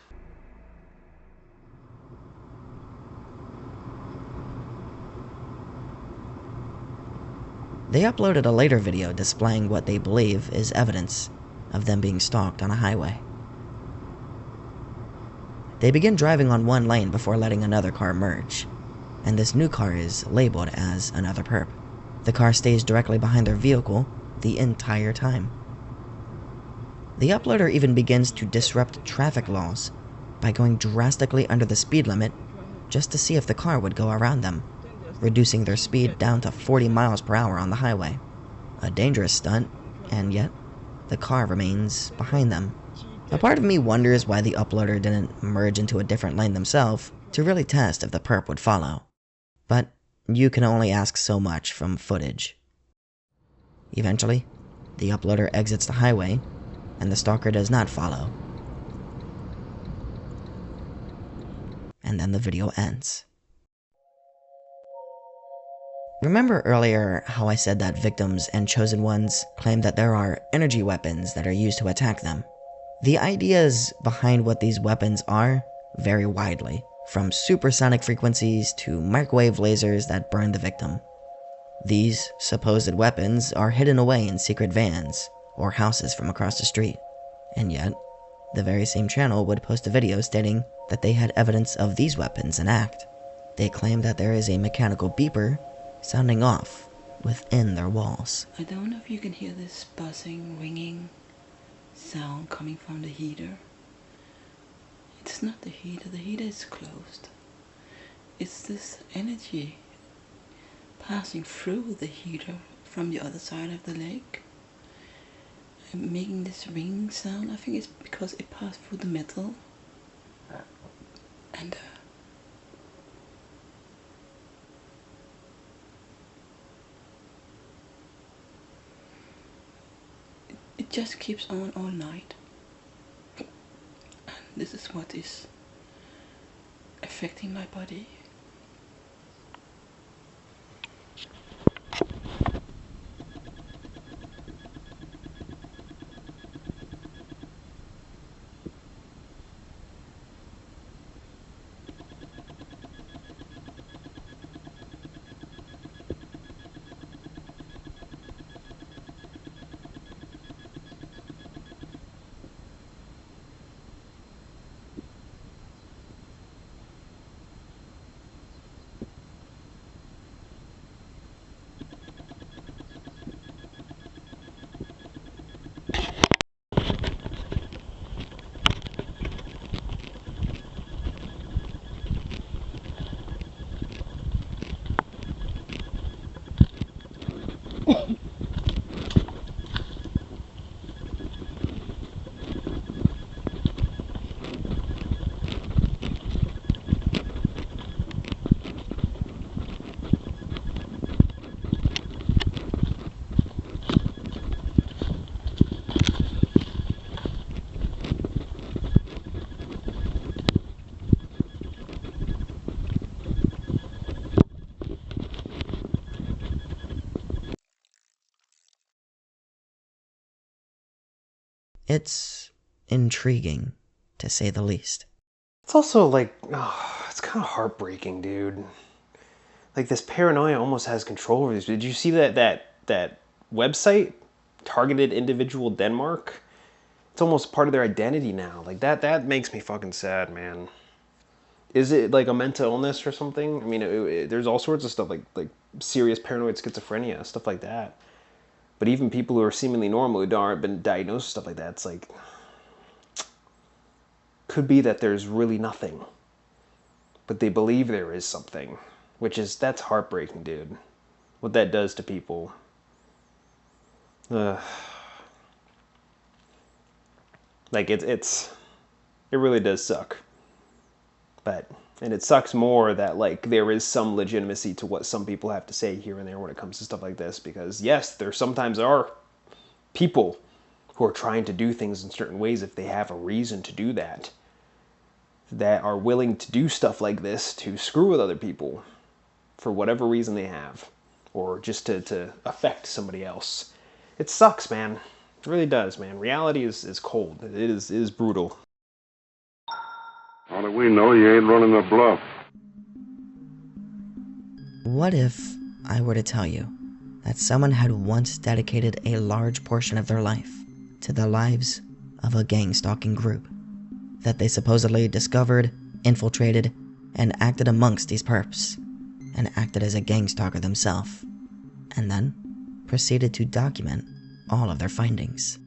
They uploaded a later video displaying what they believe is evidence of them being stalked on a highway. They begin driving on one lane before letting another car merge, and this new car is labeled as another perp. The car stays directly behind their vehicle the entire time. The uploader even begins to disrupt traffic laws by going drastically under the speed limit just to see if the car would go around them, reducing their speed down to 40 miles per hour on the highway. A dangerous stunt, and yet the car remains behind them. A part of me wonders why the uploader didn't merge into a different lane themselves to really test if the perp would follow. But you can only ask so much from footage. Eventually, the uploader exits the highway, and the stalker does not follow. And then the video ends. Remember earlier how I said that victims and chosen ones claim that there are energy weapons that are used to attack them? The ideas behind what these weapons are vary widely, from supersonic frequencies to microwave lasers that burn the victim. These supposed weapons are hidden away in secret vans or houses from across the street, and yet the very same channel would post a video stating that they had evidence of these weapons in act. They claim that there is a mechanical beeper sounding off within their walls.
I don't know if you can hear this buzzing, ringing sound coming from the heater. It's not the heater is closed. It's this energy passing through the heater from the other side of the lake and making this ringing sound. I think it's because it passed through the metal, and it just keeps on all night. And this is what is affecting my body.
It's intriguing, to say the least.
It's also like, oh, it's kind of heartbreaking, dude. Like, this paranoia almost has control over this. Did you see that website, Targeted Individual Denmark? It's almost part of their identity now. Like, that makes me fucking sad, man. Is it like a mental illness or something? I mean, there's all sorts of stuff like serious paranoid schizophrenia, stuff like that. But even people who are seemingly normal who aren't been diagnosed with stuff like that, it's like, could be that there's really nothing, but they believe there is something, that's heartbreaking, dude. What that does to people. Like it really does suck. And it sucks more that like there is some legitimacy to what some people have to say here and there when it comes to stuff like this, because yes, there sometimes are people who are trying to do things in certain ways if they have a reason to do that are willing to do stuff like this to screw with other people for whatever reason they have, or just to affect somebody else. It sucks, man. It really does, man. Reality is cold. It is brutal.
How do we know you ain't running a bluff?
What if I were to tell you that someone had once dedicated a large portion of their life to the lives of a gang-stalking group? That they supposedly discovered, infiltrated, and acted amongst these perps, and acted as a gang stalker themselves, and then proceeded to document all of their findings.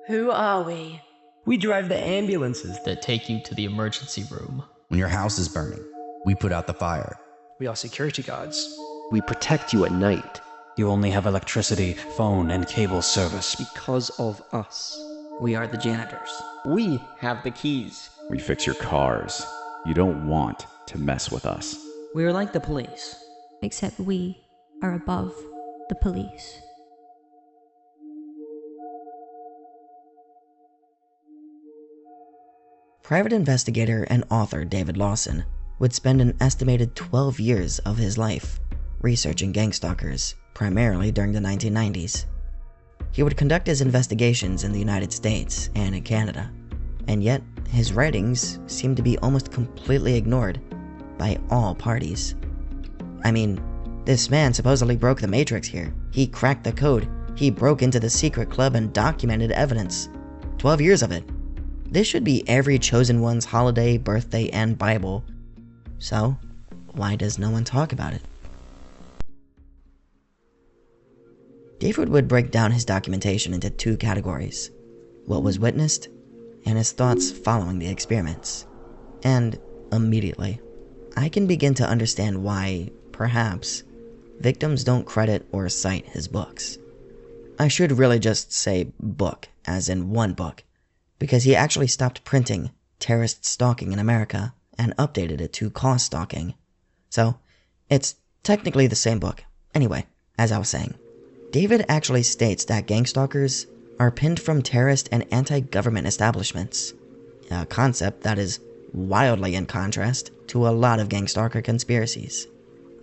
Who are we?
We drive the ambulances that take you to the emergency room.
When your house is burning, we put out the fire.
We are security guards.
We protect you at night.
You only have electricity, phone, and cable service.
Because of us.
We are the janitors.
We have the keys.
We fix your cars. You don't want to mess with us.
We're like the police.
Except we are above the police.
Private investigator and author David Lawson would spend an estimated 12 years of his life researching gang stalkers, primarily during the 1990s. He would conduct his investigations in the United States and in Canada, and yet his writings seem to be almost completely ignored by all parties. I mean, this man supposedly broke the Matrix here. He cracked the code. He broke into the secret club and documented evidence. 12 years of it. This should be every chosen one's holiday, birthday, and Bible. So, why does no one talk about it? David would break down his documentation into two categories: what was witnessed, and his thoughts following the experiments. And immediately, I can begin to understand why, perhaps, victims don't credit or cite his books. I should really just say book, as in one book, because he actually stopped printing Terrorist Stalking in America and updated it to Cause Stalking. So, it's technically the same book. Anyway, as I was saying, David actually states that gang stalkers are pinned from terrorist and anti-government establishments, a concept that is wildly in contrast to a lot of gang stalker conspiracies.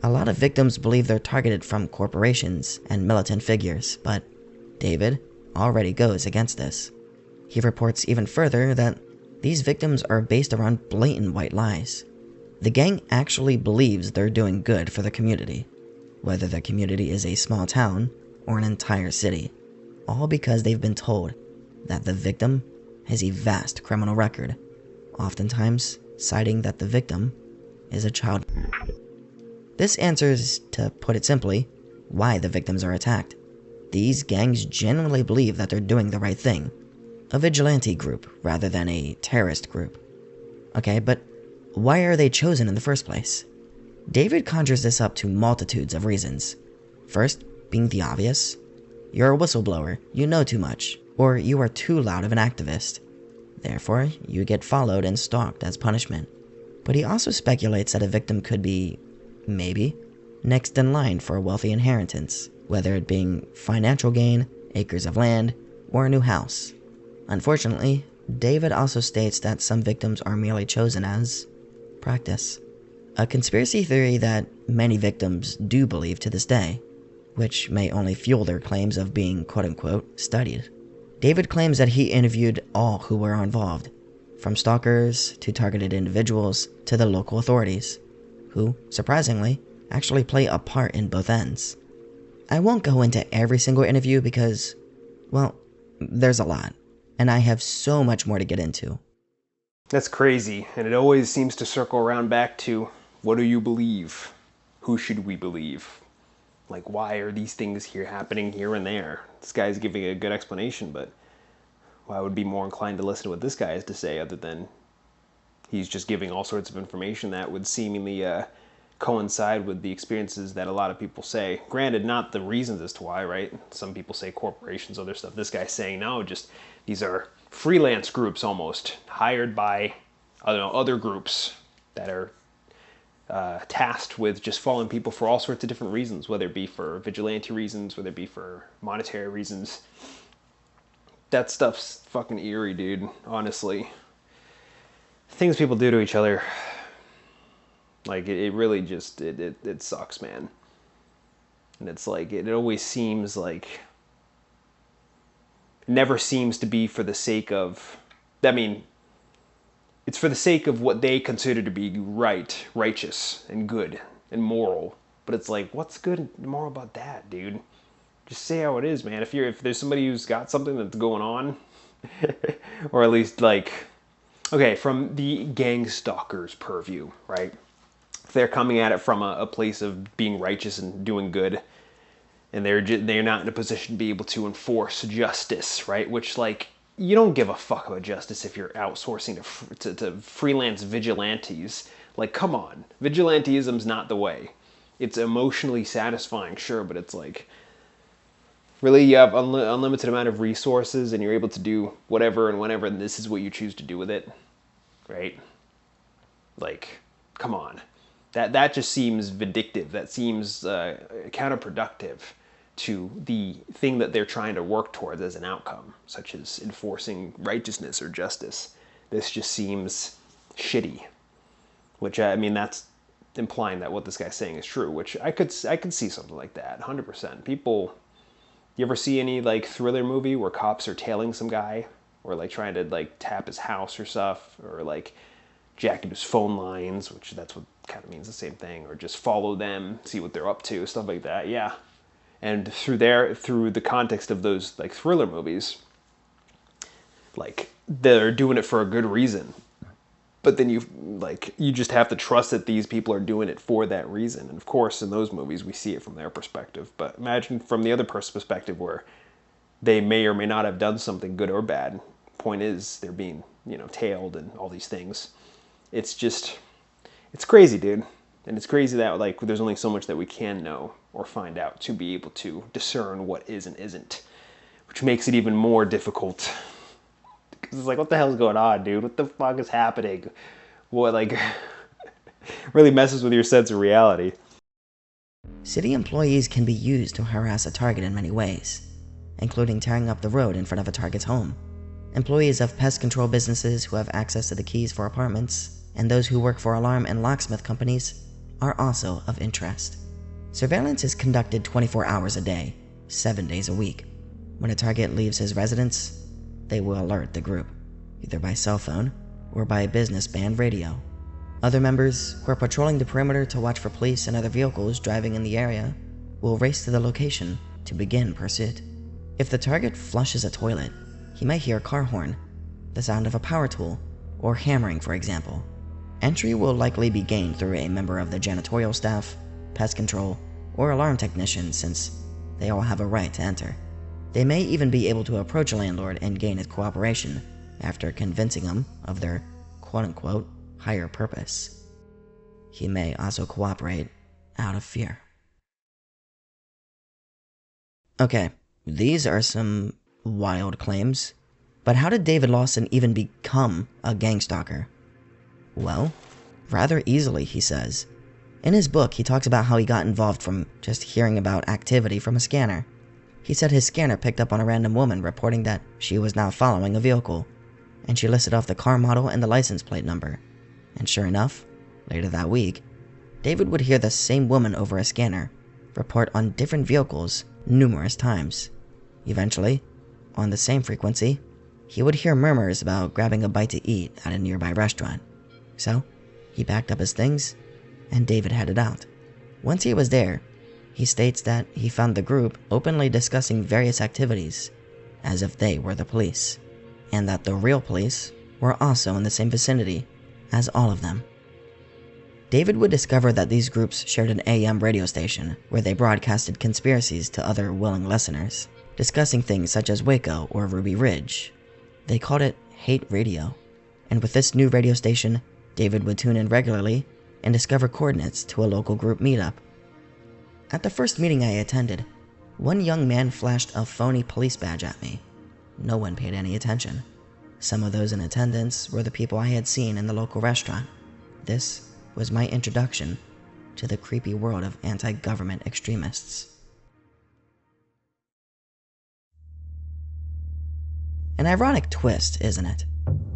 A lot of victims believe they're targeted from corporations and militant figures, but David already goes against this. He reports even further that these victims are based around blatant white lies. The gang actually believes they're doing good for the community, whether the community is a small town or an entire city, all because they've been told that the victim has a vast criminal record, oftentimes citing that the victim is a child. This answers, to put it simply, why the victims are attacked. These gangs genuinely believe that they're doing the right thing, a vigilante group rather than a terrorist group. Okay, but why are they chosen in the first place? David conjures this up to multitudes of reasons. First, being the obvious. You're a whistleblower, you know too much, or you are too loud of an activist. Therefore, you get followed and stalked as punishment. But he also speculates that a victim could be, maybe, next in line for a wealthy inheritance, whether it being financial gain, acres of land, or a new house. Unfortunately, David also states that some victims are merely chosen as practice. A conspiracy theory that many victims do believe to this day, which may only fuel their claims of being quote-unquote studied. David claims that he interviewed all who were involved, from stalkers to targeted individuals to the local authorities, who, surprisingly, actually play a part in both ends. I won't go into every single interview because, well, there's a lot, and I have so much more to get into.
That's crazy, and it always seems to circle around back to, what do you believe? Who should we believe? Like, why are these things happening here and there? This guy's giving a good explanation, but I would be more inclined to listen to what this guy has to say other than he's just giving all sorts of information that would seemingly coincide with the experiences that a lot of people say. Granted, not the reasons as to why, right? Some people say corporations, other stuff. This guy's saying, no, just these are freelance groups almost, hired by other groups that are tasked with just following people for all sorts of different reasons, whether it be for vigilante reasons, whether it be for monetary reasons. That stuff's fucking eerie, dude, honestly. Things people do to each other, like, it really just, it sucks, man. And it's like, it always seems like, it never seems to be for the sake of, I mean, it's for the sake of what they consider to be right, righteous, and good, and moral. But it's like, what's good and moral about that, dude? Just say how it is, man. If there's somebody who's got something that's going on, or at least like, okay, from the gang stalker's purview, right? If they're coming at it from a place of being righteous and doing good, and they're not in a position to be able to enforce justice, right? Which, like, you don't give a fuck about justice if you're outsourcing to freelance vigilantes. Like, come on. Vigilanteism's not the way. It's emotionally satisfying, sure, but it's like, really, you have unlimited amount of resources and you're able to do whatever and whenever, and this is what you choose to do with it, right? Like, come on. That just seems vindictive. That seems counterproductive to the thing that they're trying to work towards as an outcome, such as enforcing righteousness or justice. This just seems shitty, which, I mean, that's implying that what this guy's saying is true, which I could see something like that, 100%. People, you ever see any, like, thriller movie where cops are tailing some guy, or, like, trying to, like, tap his house or stuff, or, like, jack into his phone lines, which that's what kind of means the same thing, or just follow them, see what they're up to, stuff like that, yeah. And through the context of those, like, thriller movies, like, they're doing it for a good reason. But then you just have to trust that these people are doing it for that reason. And of course, in those movies, we see it from their perspective. But imagine from the other person's perspective where they may or may not have done something good or bad. Point is, they're being, tailed and all these things. It's just, it's crazy, dude. And it's crazy that, like, there's only so much that we can know or find out to be able to discern what is and isn't, which makes it even more difficult. Because it's like, what the hell's going on, dude? What the fuck is happening? What, like, really messes with your sense of reality.
City employees can be used to harass a target in many ways, including tearing up the road in front of a target's home. Employees of pest control businesses who have access to the keys for apartments, and those who work for alarm and locksmith companies, are also of interest. Surveillance is conducted 24 hours a day, 7 days a week. When a target leaves his residence, they will alert the group, either by cell phone or by business band radio. Other members who are patrolling the perimeter to watch for police and other vehicles driving in the area will race to the location to begin pursuit. If the target flushes a toilet, he might hear a car horn, the sound of a power tool, or hammering, for example. Entry will likely be gained through a member of the janitorial staff, pest control, or alarm technician, since they all have a right to enter. They may even be able to approach a landlord and gain his cooperation after convincing him of their quote-unquote higher purpose. He may also cooperate out of fear. Okay, these are some wild claims, but how did David Lawson even become a gang stalker? Well, rather easily, he says. In his book, he talks about how he got involved from just hearing about activity from a scanner. He said his scanner picked up on a random woman reporting that she was now following a vehicle, and she listed off the car model and the license plate number. And sure enough, later that week, David would hear the same woman over a scanner report on different vehicles numerous times. Eventually, on the same frequency, he would hear murmurs about grabbing a bite to eat at a nearby restaurant. So, he packed up his things, and David headed out. Once he was there, he states that he found the group openly discussing various activities as if they were the police, and that the real police were also in the same vicinity as all of them. David would discover that these groups shared an AM radio station where they broadcasted conspiracies to other willing listeners, discussing things such as Waco or Ruby Ridge. They called it hate radio, and with this new radio station, David would tune in regularly and discover coordinates to a local group meetup. At the first meeting I attended, one young man flashed a phony police badge at me. No one paid any attention. Some of those in attendance were the people I had seen in the local restaurant. This was my introduction to the creepy world of anti-government extremists. An ironic twist, isn't it?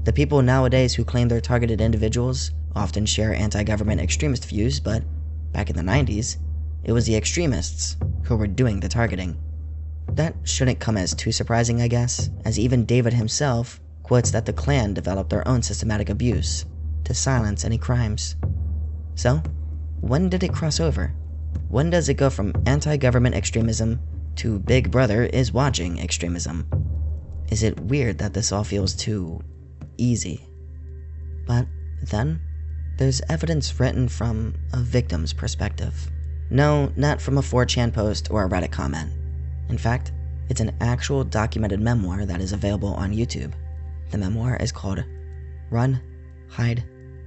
The people nowadays who claim they're targeted individuals often share anti-government extremist views, but back in the 90s, it was the extremists who were doing the targeting. That shouldn't come as too surprising, I guess, as even David himself quotes that the Klan developed their own systematic abuse to silence any crimes. So, when did it cross over? When does it go from anti-government extremism to Big Brother is watching extremism? Is it weird that this all feels too easy? But then, there's evidence written from a victim's perspective. No, not from a 4chan post or a Reddit comment. In fact, it's an actual documented memoir that is available on YouTube. The memoir is called Run, Hide,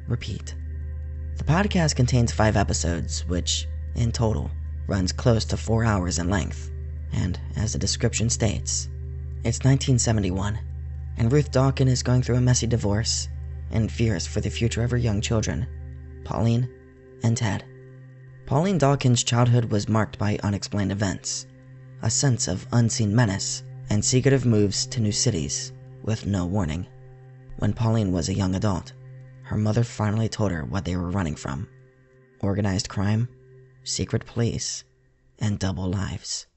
Repeat. The podcast contains 5 episodes, which, in total, runs close to 4 hours in length. And, as the description states, it's 1971, and Ruth Dawkins is going through a messy divorce and fears for the future of her young children, Pauline and Ted. Pauline Dawkins' childhood was marked by unexplained events, a sense of unseen menace, and secretive moves to new cities with no warning. When Pauline was a young adult, her mother finally told her what they were running from: organized crime, secret police, and double lives.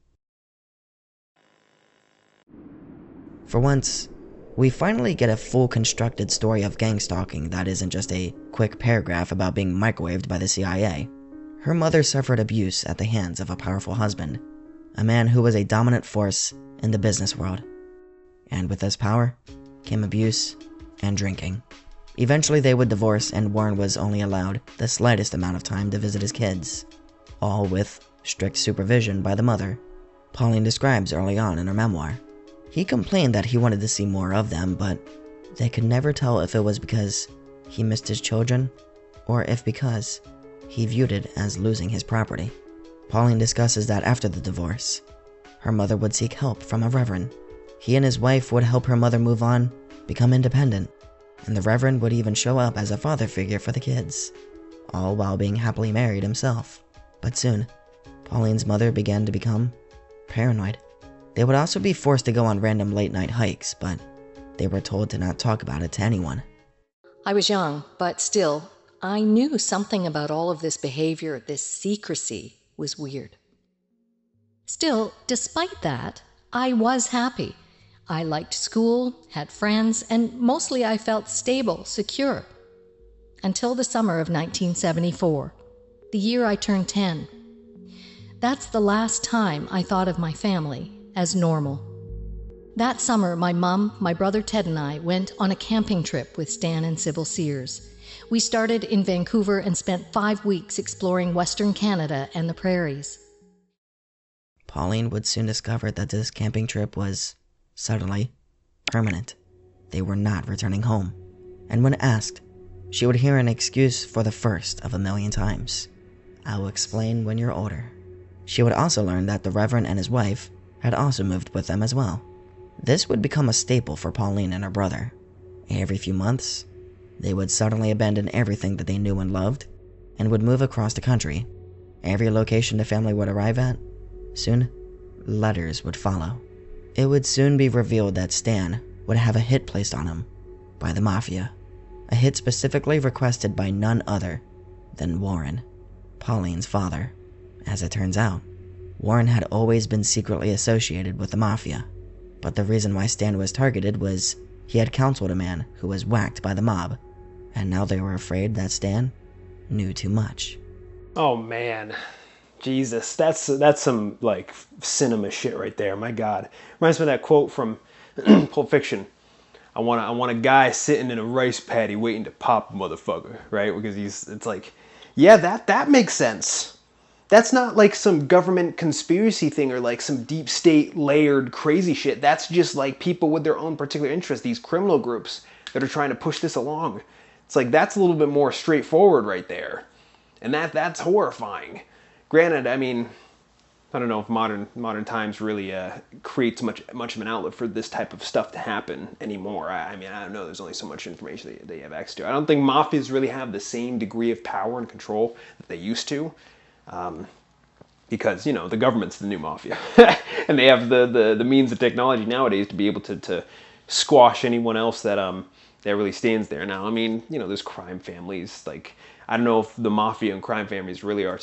For once, we finally get a full constructed story of gang stalking that isn't just a quick paragraph about being microwaved by the CIA. Her mother suffered abuse at the hands of a powerful husband, a man who was a dominant force in the business world. And with this power came abuse and drinking. Eventually they would divorce, and Warren was only allowed the slightest amount of time to visit his kids, all with strict supervision by the mother. Pauline describes early on in her memoir. He complained that he wanted to see more of them, but they could never tell if it was because he missed his children or if because he viewed it as losing his property. Pauline discusses that after the divorce, her mother would seek help from a reverend. He and his wife would help her mother move on, become independent, and the reverend would even show up as a father figure for the kids, all while being happily married himself. But soon, Pauline's mother began to become paranoid. They would also be forced to go on random late-night hikes, but they were told to not talk about it to anyone.
I was young, but still, I knew something about all of this behavior, this secrecy, was weird. Still, despite that, I was happy. I liked school, had friends, and mostly I felt stable, secure. Until the summer of 1974, the year I turned 10. That's the last time I thought of my family as normal. That summer, my mom, my brother Ted, and I went on a camping trip with Stan and Sybil Sears. We started in Vancouver and spent 5 weeks exploring Western Canada and the prairies.
Pauline would soon discover that this camping trip was, suddenly, permanent. They were not returning home. And when asked, she would hear an excuse for the first of a million times. "I will explain when you're older." She would also learn that the Reverend and his wife had also moved with them as well. This would become a staple for Pauline and her brother. Every few months, they would suddenly abandon everything that they knew and loved, and would move across the country. Every location the family would arrive at, soon, letters would follow. It would soon be revealed that Stan would have a hit placed on him by the Mafia, a hit specifically requested by none other than Warren, Pauline's father. As it turns out, Warren had always been secretly associated with the Mafia. But the reason why Stan was targeted was he had counseled a man who was whacked by the mob, and now they were afraid that Stan knew too much.
Oh man, Jesus, that's some like cinema shit right there. My God, reminds me of that quote from Pulp Fiction. I want a guy sitting in a rice paddy waiting to pop a motherfucker, right? Because it's like, yeah, that makes sense. That's not like some government conspiracy thing or like some deep state layered crazy shit. That's just like people with their own particular interests, these criminal groups that are trying to push this along. It's like, that's a little bit more straightforward right there. And that's horrifying. Granted, I mean, I don't know if modern times really creates much of an outlet for this type of stuff to happen anymore. I mean, I don't know. There's only so much information that you have access to. I don't think mafias really have the same degree of power and control that they used to, because the government's the new mafia, and they have the means of technology nowadays to be able to squash anyone else that really stands there. Now, I mean, there's crime families. Like, I don't know if the mafia and crime families really are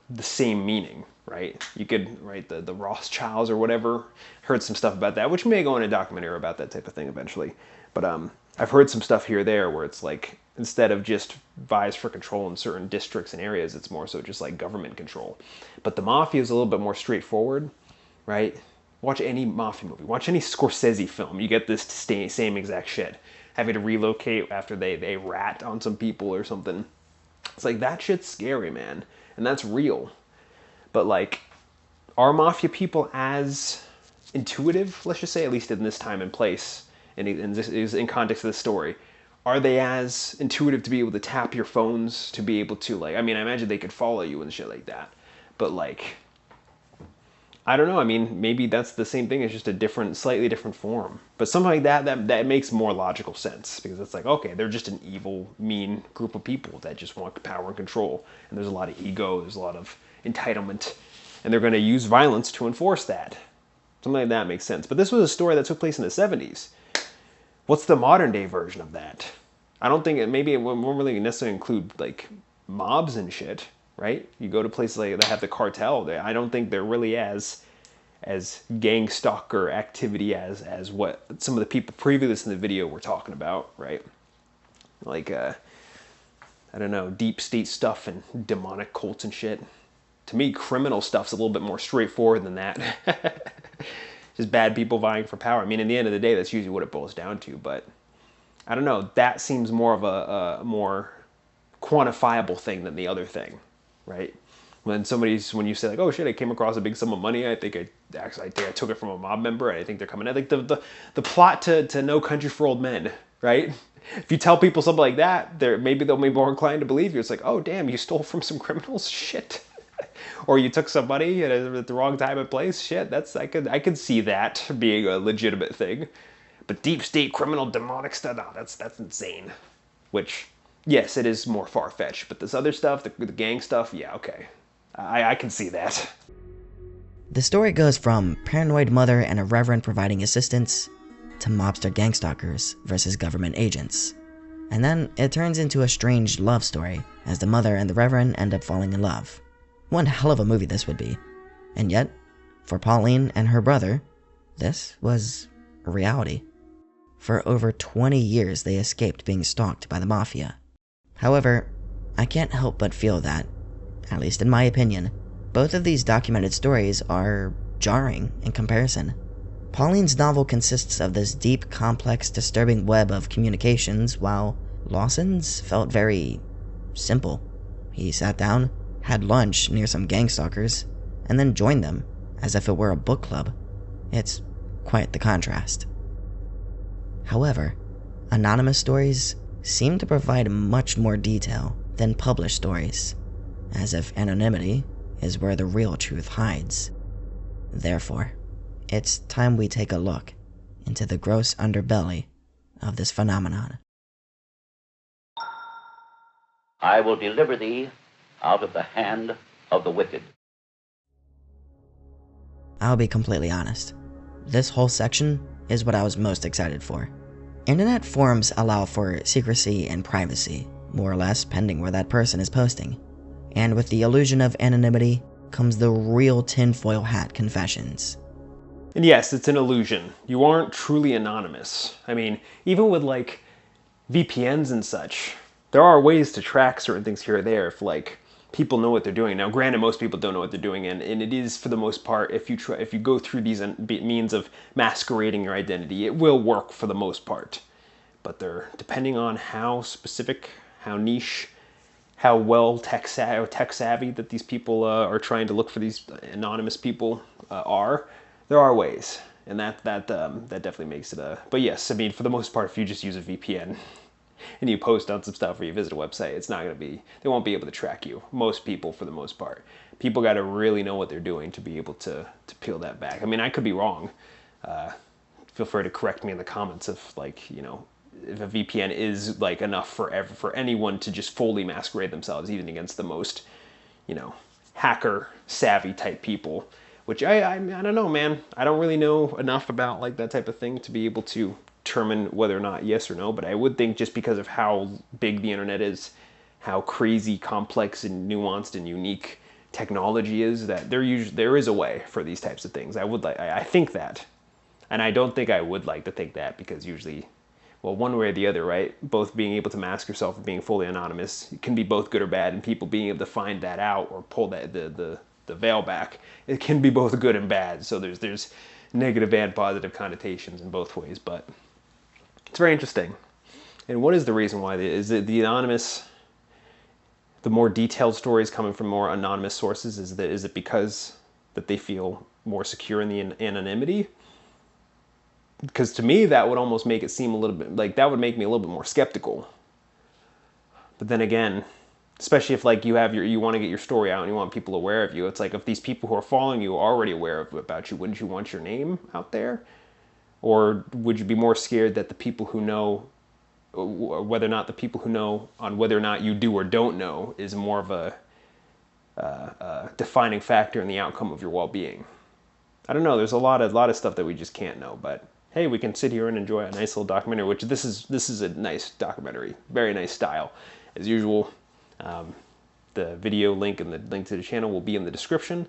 the same meaning. Right? You could write the Rothschilds or whatever. Heard some stuff about that, which may go in a documentary about that type of thing eventually. But I've heard some stuff here or there where it's like, instead of just vies for control in certain districts and areas, it's more so just like government control. But the mafia is a little bit more straightforward, right? Watch any mafia movie. Watch any Scorsese film. You get this same exact shit. Having to relocate after they rat on some people or something. It's like, that shit's scary, man. And that's real. But like, are mafia people as intuitive, let's just say, at least in this time and place, and this is in context of the story, are they as intuitive to be able to tap your phones, to be able to, like, I mean, I imagine they could follow you and shit like that. But like, I don't know, I mean, maybe that's the same thing, it's just a slightly different form. But something like that makes more logical sense, because it's like, okay, they're just an evil, mean group of people that just want power and control. And there's a lot of ego, there's a lot of entitlement, and they're going to use violence to enforce that. Something like that makes sense. But this was a story that took place in the 70s. What's the modern day version of that? I don't think maybe it won't really necessarily include like mobs and shit, right? You go to places like that have the cartel. I don't think they're really as gang stalker activity as what some of the people previous in the video were talking about, right? Like I don't know, deep state stuff and demonic cults and shit. To me, criminal stuff's a little bit more straightforward than that. Just bad people vying for power. I mean, in the end of the day, that's usually what it boils down to. But I don't know. That seems more of a more quantifiable thing than the other thing, right? When you say like, oh shit, I came across a big sum of money. I think I took it from a mob member. And I think they're coming in. Like the plot to No Country for Old Men, right? If you tell people something like that, maybe they'll be more inclined to believe you. It's like, oh damn, you stole from some criminals, shit. Or you took some money at the wrong time and place, shit. I could see that being a legitimate thing. But deep state criminal demonic stuff, no, that's insane. Which, yes, it is more far-fetched. But this other stuff, the gang stuff, yeah, okay. I can see that.
The story goes from paranoid mother and a reverend providing assistance to mobster gangstalkers versus government agents. And then it turns into a strange love story as the mother and the reverend end up falling in love. One hell of a movie this would be. And yet, for Pauline and her brother, this was a reality. For over 20 years they escaped being stalked by the mafia. However, I can't help but feel that, at least in my opinion, both of these documented stories are jarring in comparison. Pauline's novel consists of this deep, complex, disturbing web of communications, while Lawson's felt very simple. He sat down, had lunch near some gangstalkers, and then joined them as if it were a book club. It's quite the contrast. However, anonymous stories seem to provide much more detail than published stories, as if anonymity is where the real truth hides. Therefore, it's time we take a look into the gross underbelly of this phenomenon.
I will deliver thee out of the hand of the wicked.
I'll be completely honest. This whole section is what I was most excited for. Internet forums allow for secrecy and privacy, more or less pending where that person is posting. And with the illusion of anonymity comes the real tinfoil hat confessions.
And yes, it's an illusion. You aren't truly anonymous. I mean, even with like VPNs and such, there are ways to track certain things here or there if like people know what they're doing. Now, granted, most people don't know what they're doing, and it is for the most part, if you go through these means of masquerading your identity, it will work for the most part. But they're depending on how specific, how niche, how well tech savvy that these people are trying to look for these anonymous people are. There are ways, and that definitely makes it a. But yes, I mean, for the most part, if you just use a VPN and you post on some stuff or you visit a website, it's not going to be. They won't be able to track you. Most people, for the most part, people got to really know what they're doing to be able to peel that back. I mean, I could be wrong. Feel free to correct me in the comments if like if a VPN is like enough for anyone to just fully masquerade themselves, even against the most hacker savvy type people. Which I don't know, man. I don't really know enough about like that type of thing to be able to determine whether or not yes or no. But I would think just because of how big the internet is, how crazy, complex, and nuanced and unique technology is, that there is a way for these types of things. I think that, and I don't think I would like to think that because usually, well, one way or the other, right? Both being able to mask yourself and being fully anonymous can be both good or bad, and people being able to find that out or pull the veil back, it can be both good and bad. So there's negative and positive connotations in both ways, but it's very interesting. And what is the reason why? Is it the anonymous, the more detailed stories coming from more anonymous sources? Is it because that they feel more secure in the anonymity? Because to me, that would almost make it seem a little bit like that would make me a little bit more skeptical. But then again, especially if like you want to get your story out and you want people aware of you, it's like if these people who are following you are already aware about you, wouldn't you want your name out there? Or would you be more scared that the people who know, whether or not the people who know on whether or not you do or don't know is more of a defining factor in the outcome of your well-being? I don't know. There's a lot of stuff that we just can't know, but hey, we can sit here and enjoy a nice little documentary, which this is a nice documentary, very nice style, as usual. The video link and the link to the channel will be in the description.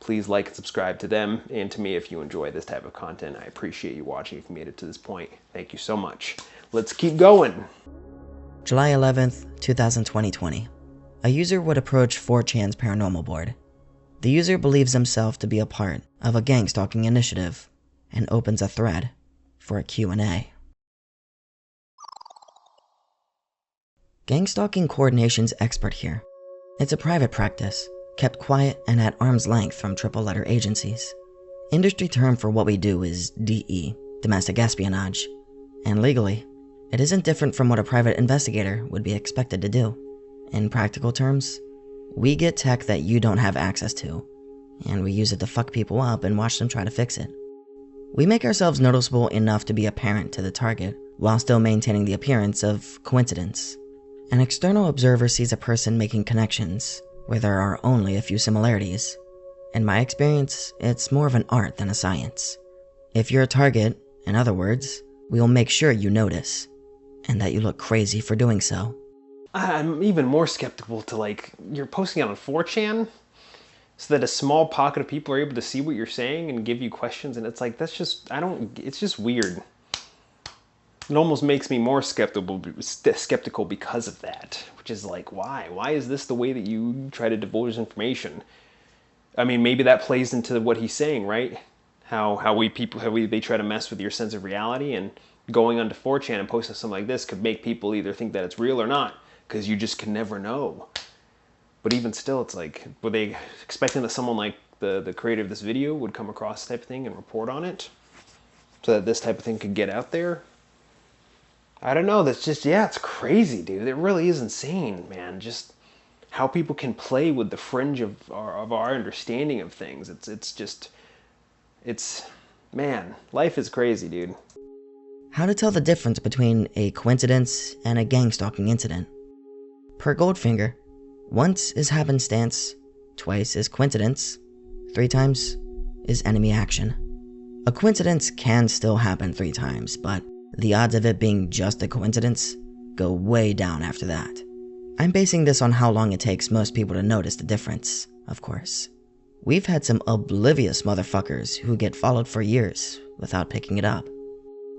Please like and subscribe to them and to me if you enjoy this type of content. I appreciate you watching if you made it to this point. Thank you so much. Let's keep going.
July 11th, 2020. A user would approach 4chan's paranormal board. The user believes himself to be a part of a gangstalking initiative and opens a thread for a Q&A. Gangstalking coordination's expert here. It's a private practice, kept quiet and at arm's length from triple-letter agencies. Industry term for what we do is DE, domestic espionage, and legally, it isn't different from what a private investigator would be expected to do. In practical terms, we get tech that you don't have access to, and we use it to fuck people up and watch them try to fix it. We make ourselves noticeable enough to be apparent to the target, while still maintaining the appearance of coincidence. An external observer sees a person making connections where there are only a few similarities. In my experience, it's more of an art than a science. If you're a target, in other words, we will make sure you notice, and that you look crazy for doing so.
I'm even more skeptical to like, you're posting it on 4chan so that a small pocket of people are able to see what you're saying and give you questions, and it's like, that's just, it's just weird. It almost makes me more skeptical because of that, which is like, why? Why is this the way that you try to divulge information? I mean, maybe that plays into what he's saying, right? How they try to mess with your sense of reality, and going onto 4chan and posting something like this could make people either think that it's real or not, because you just can never know. But even still, it's like, were they expecting that someone like the creator of this video would come across this type of thing and report on it so that this type of thing could get out there? I don't know. That's just, yeah, it's crazy, dude. It really is insane, man. Just how people can play with the fringe of our understanding of things. Man, life is crazy, dude.
How to tell the difference between a coincidence and a gangstalking incident. Per Goldfinger, once is happenstance, twice is coincidence, 3 times is enemy action. A coincidence can still happen 3 times, but the odds of it being just a coincidence go way down after that. I'm basing this on how long it takes most people to notice the difference, of course. we've had some oblivious motherfuckers who get followed for years without picking it up.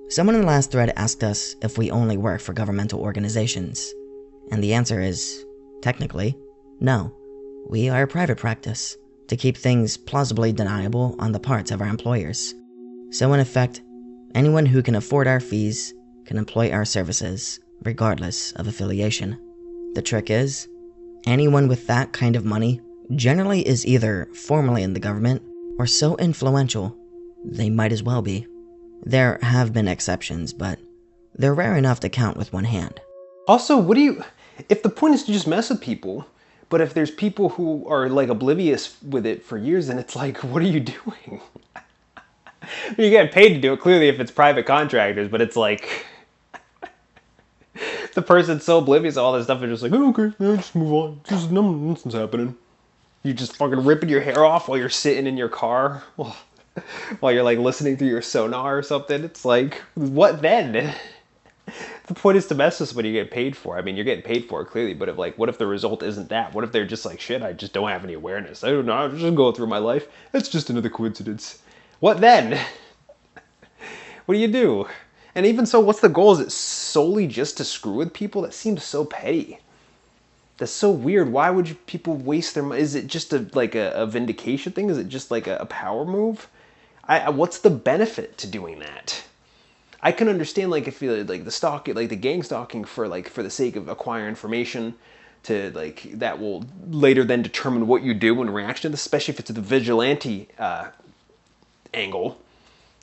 Someone in the last thread asked us if we only work for governmental organizations, and the answer is, technically, no. We are a private practice to keep things plausibly deniable on the parts of our employers. So in effect, anyone who can afford our fees can employ our services, regardless of affiliation. The trick is, anyone with that kind of money generally is either formally in the government or so influential they might as well be. There have been exceptions, but they're rare enough to count with one hand.
Also, if the point is to just mess with people, but if there's people who are like oblivious with it for years, then it's like, what are you doing? You get paid to do it, clearly, if it's private contractors, but it's like, the person's so oblivious to all this stuff, they're just like, oh, okay, yeah, just move on. Just nothing's happening. You're just fucking ripping your hair off while you're sitting in your car, while you're like listening through your sonar or something. It's like, what then? The point is to mess with what you get paid for. I mean, you're getting paid for it, clearly, but what if the result isn't that? What if they're just like, shit, I just don't have any awareness. I don't know, I'm just going through my life. It's just another coincidence. What then? What do you do? And even so, what's the goal? Is it solely just to screw with people? That seems so petty. That's so weird. Why would people waste their money? Is it just a vindication thing? Is it just like a power move? What's the benefit to doing that? I can understand if you like the gang stalking for the sake of acquiring information to that will later then determine what you do in reaction to this, especially if it's the vigilante angle.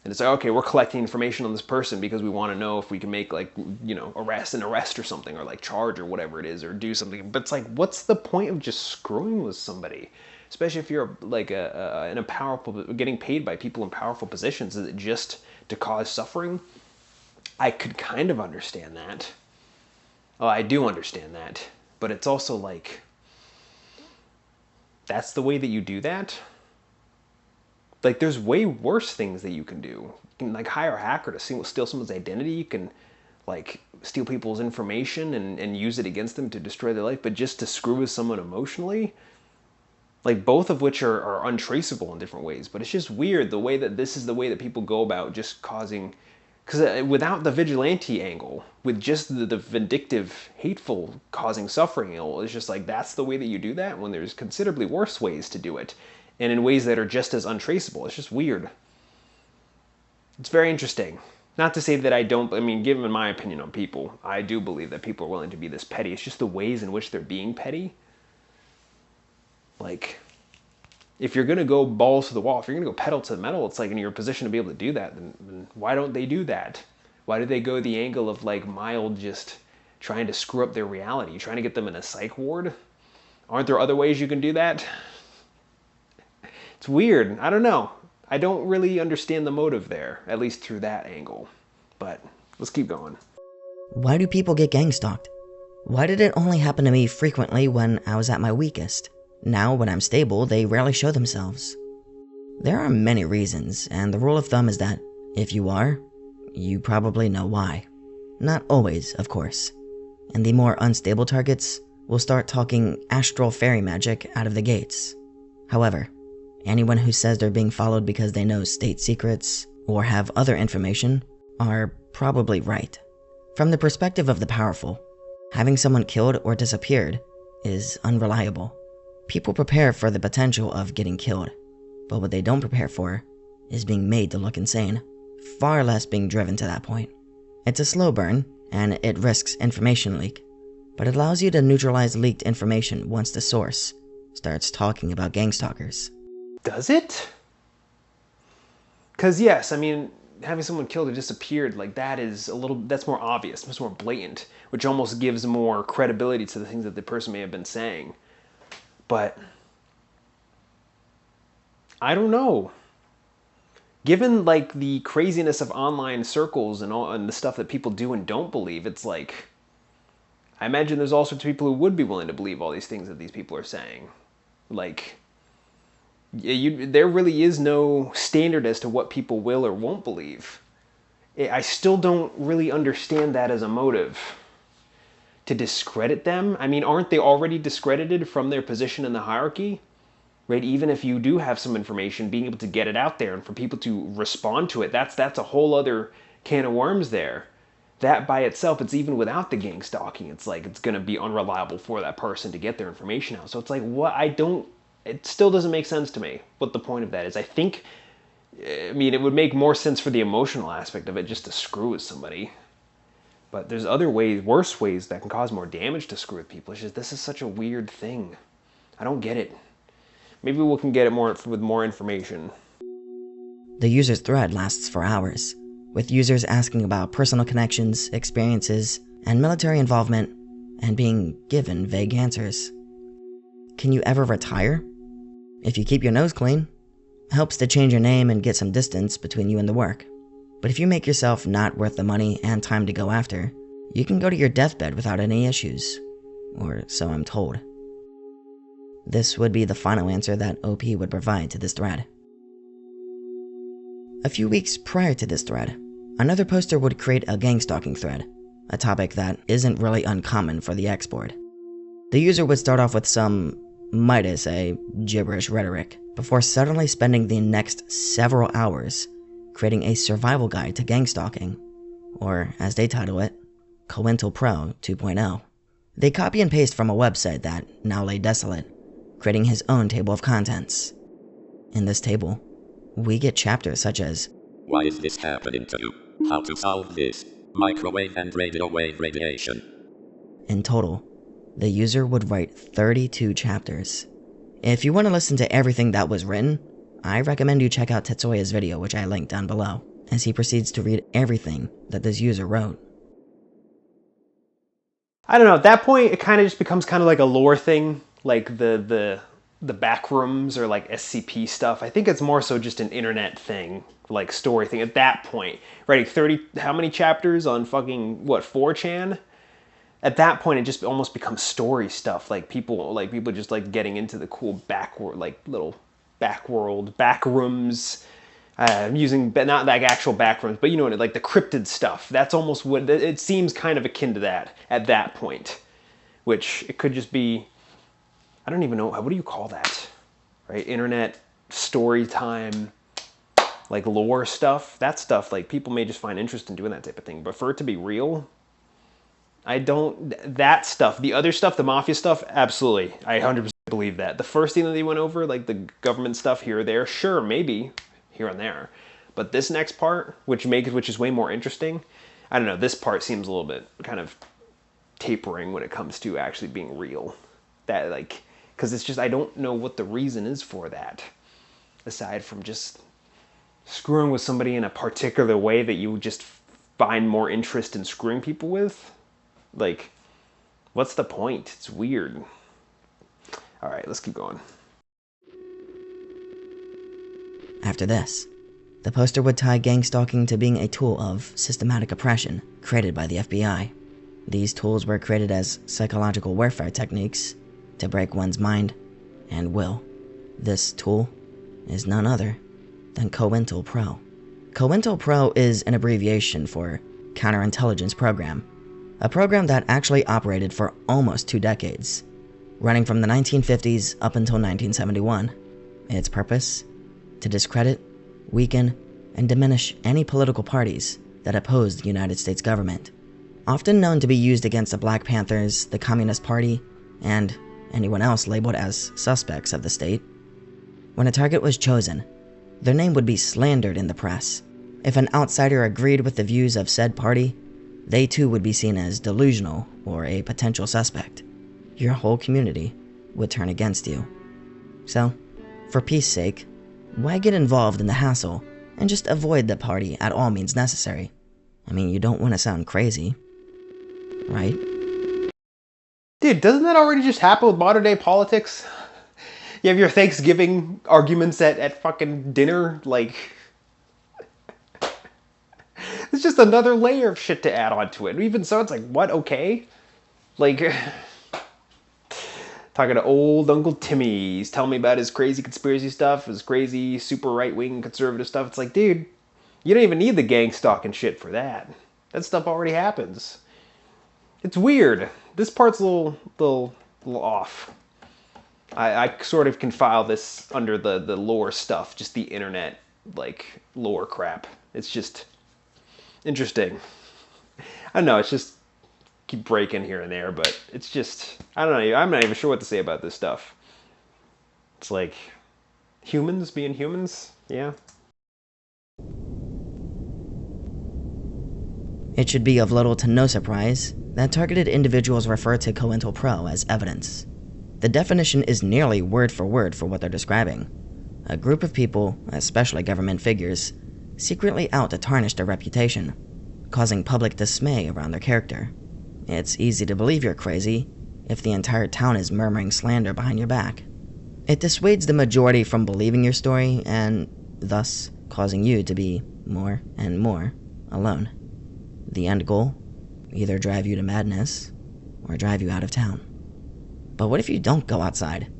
And it's like, okay, we're collecting information on this person because we want to know if we can make arrest or something, or charge or whatever it is, or do something. But it's like, what's the point of just screwing with somebody? Especially if you're in a powerful, getting paid by people in powerful positions. Is it just to cause suffering? I could kind of understand that. Oh, I do understand that. But it's also like, that's the way that you do that? There's way worse things that you can do. You can hire a hacker to steal someone's identity. You can steal people's information and use it against them to destroy their life. But just to screw with someone emotionally, both of which are untraceable in different ways. But it's just weird the way that this is the way that people go about just causing. Because without the vigilante angle, with just the vindictive, hateful, causing suffering angle, it's just that's the way that you do that when there's considerably worse ways to do it. And in ways that are just as untraceable. It's just weird. It's very interesting. Not to say that given my opinion on people, I do believe that people are willing to be this petty. It's just the ways in which they're being petty. If you're going to go balls to the wall, if you're going to go pedal to the metal, it's in your position to be able to do that, then why don't they do that? Why do they go the angle of mild just trying to screw up their reality? Trying to get them in a psych ward? Aren't there other ways you can do that? It's weird. I don't know. I don't really understand the motive there, at least through that angle. But let's keep going.
Why do people get gang stalked? Why did it only happen to me frequently when I was at my weakest? Now, when I'm stable, they rarely show themselves. There are many reasons, and the rule of thumb is that if you are, you probably know why. Not always, of course. And the more unstable targets will start talking astral fairy magic out of the gates. However, anyone who says they're being followed because they know state secrets or have other information are probably right. From the perspective of the powerful, having someone killed or disappeared is unreliable. People prepare for the potential of getting killed, but what they don't prepare for is being made to look insane, far less being driven to that point. It's a slow burn, and it risks information leak, but it allows you to neutralize leaked information once the source starts talking about gang stalkers.
Does it? Because yes, having someone killed or disappeared, that's more obvious, much more blatant, which almost gives more credibility to the things that the person may have been saying. But I don't know. Given the craziness of online circles and the stuff that people do and don't believe, it's I imagine there's all sorts of people who would be willing to believe all these things that these people are saying. There really is no standard as to what people will or won't believe. I still don't really understand that as a motive. To discredit them? Aren't they already discredited from their position in the hierarchy? right? Even if you do have some information, being able to get it out there and for people to respond to it, that's a whole other can of worms there. That by itself, it's even without the gang stalking, it's like it's going to be unreliable for that person to get their information out. So it's like, what? It still doesn't make sense to me what the point of that is. I mean, it would make more sense for the emotional aspect of it just to screw with somebody. But there's other ways, worse ways that can cause more damage to screw with people. It's just, this is such a weird thing. I don't get it. Maybe we can get it more with more information.
The user's thread lasts for hours, with users asking about personal connections, experiences, and military involvement, and being given vague answers. Can you ever retire? If you keep your nose clean, it helps to change your name and get some distance between you and the work. But if you make yourself not worth the money and time to go after, you can go to your deathbed without any issues. Or so I'm told. This would be the final answer that OP would provide to this thread. A few weeks prior to this thread, another poster would create a gang stalking thread, a topic that isn't really uncommon for the X-board. The user would start off with some, might I say, gibberish rhetoric, before suddenly spending the next several hours creating a survival guide to gang stalking, or as they title it, COINTELPRO 2.0. They copy and paste from a website that now lay desolate, creating his own table of contents. In this table, we get chapters such as,
why is this happening to you? How to solve this? Microwave and radio wave radiation.
In total, the user would write 32 chapters. If you want to listen to everything that was written, I recommend you check out Tetsuya's video, which I linked down below, as he proceeds to read everything that this user wrote.
I don't know, at that point, it kind of just becomes kind of like a lore thing, like the back rooms or like SCP stuff. I think it's more so just an internet thing, like story thing at that point. Writing 30, how many chapters on fucking, what, 4chan? At that point, it just almost becomes story stuff, like people just like getting into the cool backward, like little back rooms, using, not like actual back rooms, but you know what, like the cryptid stuff. That's almost what, it seems kind of akin to that at that point, which it could just be, I don't even know, what do you call that, right? Internet story time, like lore stuff, that stuff, like people may just find interest in doing that type of thing, but for it to be real, that stuff, the other stuff, the mafia stuff, absolutely, I 100% believe that. The first thing that they went over, like the government stuff here or there, sure, maybe, here and there. But this next part, which is way more interesting, I don't know, this part seems a little bit kind of tapering when it comes to actually being real. That, like, because it's just, I don't know what the reason is for that, aside from just screwing with somebody in a particular way that you just find more interest in screwing people with. Like, what's the point? It's weird. All right, let's keep going.
After this, the poster would tie gang stalking to being a tool of systematic oppression created by the FBI. These tools were created as psychological warfare techniques to break one's mind and will. This tool is none other than COINTELPRO. COINTELPRO is an abbreviation for Counterintelligence Program, a program that actually operated for almost 2 decades, running from the 1950s up until 1971. Its purpose? To discredit, weaken, and diminish any political parties that oppose the United States government. Often known to be used against the Black Panthers, the Communist Party, and anyone else labeled as suspects of the state. When a target was chosen, their name would be slandered in the press. If an outsider agreed with the views of said party, they too would be seen as delusional or a potential suspect. Your whole community would turn against you. So, for peace sake, why get involved in the hassle and just avoid the party at all means necessary? I mean, you don't want to sound crazy, right?
Dude, doesn't that already just happen with modern day politics? You have your Thanksgiving arguments at fucking dinner, like... It's just another layer of shit to add onto it. Even so, it's like, what, okay? Like, talking to old Uncle Timmy, he's telling me about his crazy conspiracy stuff, his crazy super right-wing conservative stuff. It's like, dude, you don't even need the gang stalking shit for that. That stuff already happens. It's weird. This part's a little off. I sort of can file this under the lore stuff, just the internet, like, lore crap. It's just interesting. I don't know, it's just keep breaking here and there, but it's just, I don't know, I'm not even sure what to say about this stuff. It's like, humans being humans, yeah.
It should be of little to no surprise that targeted individuals refer to COINTELPRO as evidence. The definition is nearly word for what they're describing. A group of people, especially government figures, secretly out to tarnish their reputation, causing public dismay around their character. It's easy to believe you're crazy if the entire town is murmuring slander behind your back. It dissuades the majority from believing your story and thus causing you to be more and more alone. The end goal? Either drive you to madness or drive you out of town. But what if you don't go outside?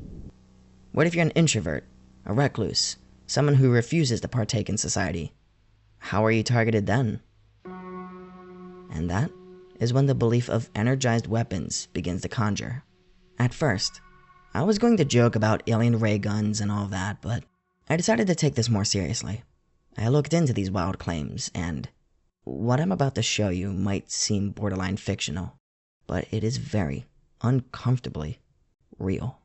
What if you're an introvert, a recluse, someone who refuses to partake in society? How are you targeted then? And that is when the belief of energized weapons begins to conjure. At first, I was going to joke about alien ray guns and all that, but I decided to take this more seriously. I looked into these wild claims, and what I'm about to show you might seem borderline fictional, but it is very uncomfortably real.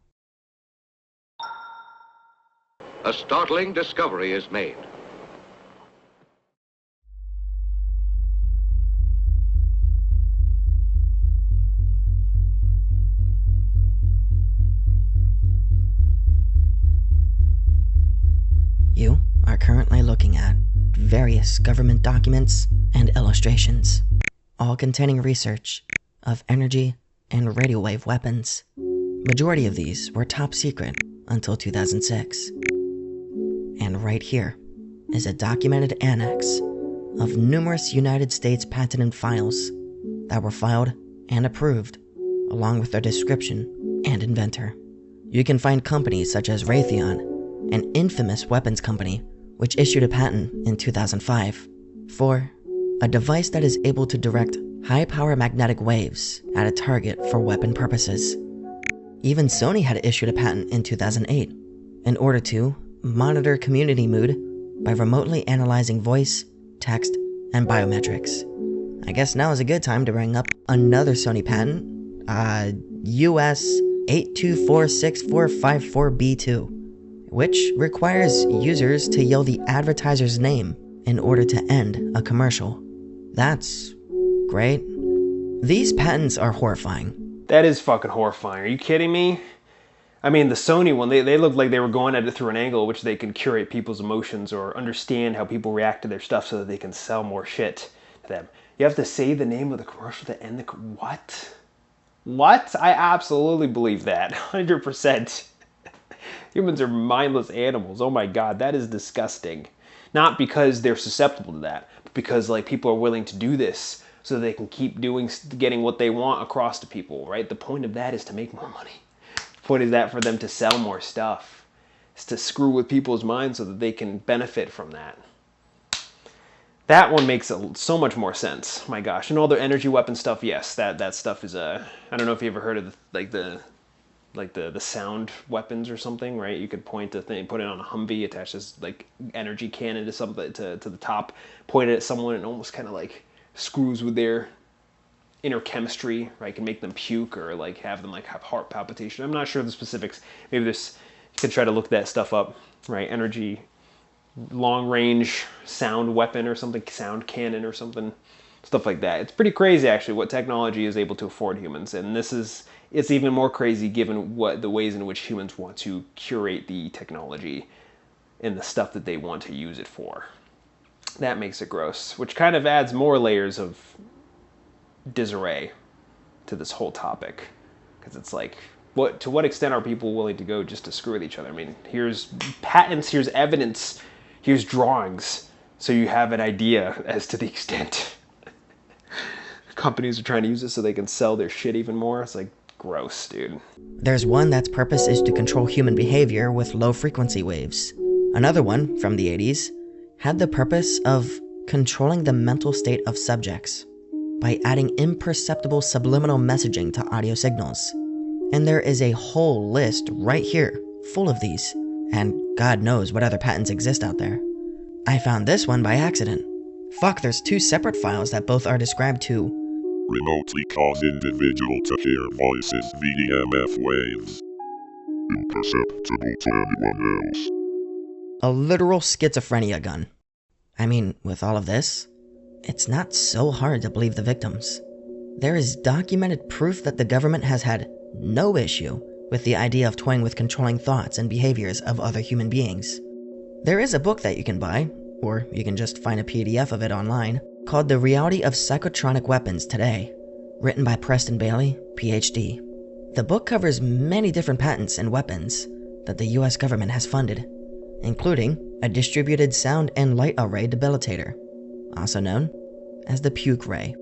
A startling discovery is made.
You are currently looking at various government documents and illustrations, all containing research of energy and radio wave weapons. Majority of these were top secret until 2006. And right here is a documented annex of numerous United States patent files that were filed and approved, along with their description and inventor. You can find companies such as Raytheon, an infamous weapons company which issued a patent in 2005 for a device that is able to direct high-power magnetic waves at a target for weapon purposes. Even Sony had issued a patent in 2008 in order to monitor community mood by remotely analyzing voice, text, and biometrics. I guess now is a good time to bring up another Sony patent, US 8246454B2, which requires users to yell the advertiser's name in order to end a commercial. That's great. These patents are horrifying.
That is fucking horrifying. Are you kidding me? I mean, the Sony one, they looked like they were going at it through an angle which they can curate people's emotions or understand how people react to their stuff so that they can sell more shit to them. You have to say the name of the commercial to end the... What? What? I absolutely believe that. 100%. Humans are mindless animals. Oh my god, that is disgusting. Not because they're susceptible to that, but because like people are willing to do this so they can keep getting what they want across to people, right? The point of that is to make more money. The point of that for them to sell more stuff. It's to screw with people's minds so that they can benefit from that. That one makes so much more sense. My gosh. And all the energy weapon stuff, yes, that stuff is I don't know if you ever heard of the sound weapons or something, right? You could point a thing, put it on a Humvee, attach this like energy cannon to something to the top, point it at someone, and almost kind of like screws with their inner chemistry, right? Can make them puke or like have them like have heart palpitation. I'm not sure of the specifics. Maybe you could try to look that stuff up, right? Energy, long range sound weapon or something, sound cannon or something, stuff like that. It's pretty crazy actually what technology is able to afford humans, and it's even more crazy given the ways in which humans want to curate the technology and the stuff that they want to use it for. That makes it gross, which kind of adds more layers of disarray to this whole topic. Because it's like, to what extent are people willing to go just to screw with each other? I mean, here's patents, here's evidence, here's drawings, so you have an idea as to the extent companies are trying to use it so they can sell their shit even more. It's like, gross, dude.
There's one that's purpose is to control human behavior with low frequency waves. Another one, from the 80s, had the purpose of controlling the mental state of subjects by adding imperceptible subliminal messaging to audio signals. And there is a whole list right here, full of these, and God knows what other patents exist out there. I found this one by accident. Fuck, there's 2 separate files that both are described to
remotely cause individual to hear voices via EMF waves. Imperceptible to anyone else.
a literal schizophrenia gun. I mean, with all of this, it's not so hard to believe the victims. There is documented proof that the government has had no issue with the idea of toying with controlling thoughts and behaviors of other human beings. There is a book that you can buy, or you can just find a PDF of it online, called The Reality of Psychotronic Weapons Today, written by Preston Bailey, PhD. The book covers many different patents and weapons that the US government has funded, including a distributed sound and light array debilitator, also known as the puke ray.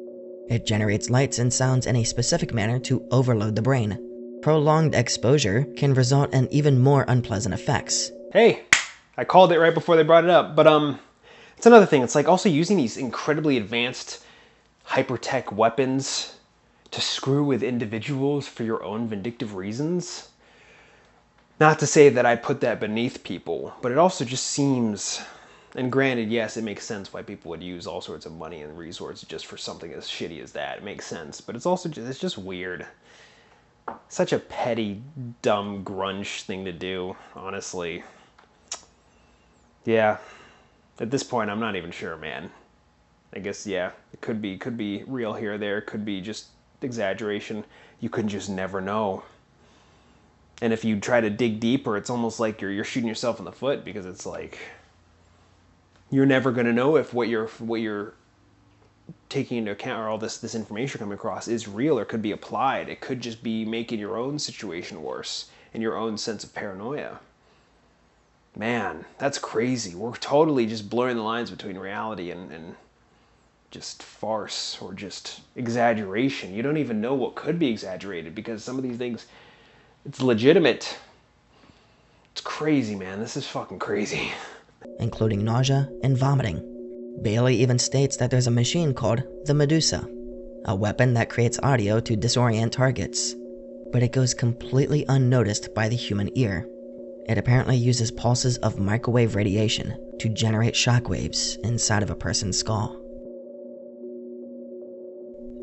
It generates lights and sounds in a specific manner to overload the brain. Prolonged exposure can result in even more unpleasant effects.
Hey, I called it right before they brought it up, but it's another thing. It's like also using these incredibly advanced hyper-tech weapons to screw with individuals for your own vindictive reasons. Not to say that I put that beneath people, but it also just seems, and granted, yes, it makes sense why people would use all sorts of money and resources just for something as shitty as that. It makes sense, but it's also just, it's just weird. Such a petty, dumb, grunge thing to do, honestly. Yeah, at this point, I'm not even sure, man. I guess, yeah, it could be real here or there, could be just exaggeration. You could just never know. And if you try to dig deeper, it's almost like you're shooting yourself in the foot, because it's like you're never going to know if what you're taking into account, or all this information coming across, is real or could be applied. It could just be making your own situation worse and your own sense of paranoia. Man, that's crazy. We're totally just blurring the lines between reality and just farce or just exaggeration. You don't even know what could be exaggerated, because some of these things, it's legitimate. It's crazy, man. This is fucking crazy.
Including nausea and vomiting. Bailey even states that there's a machine called the Medusa, a weapon that creates audio to disorient targets, but it goes completely unnoticed by the human ear. It apparently uses pulses of microwave radiation to generate shockwaves inside of a person's skull.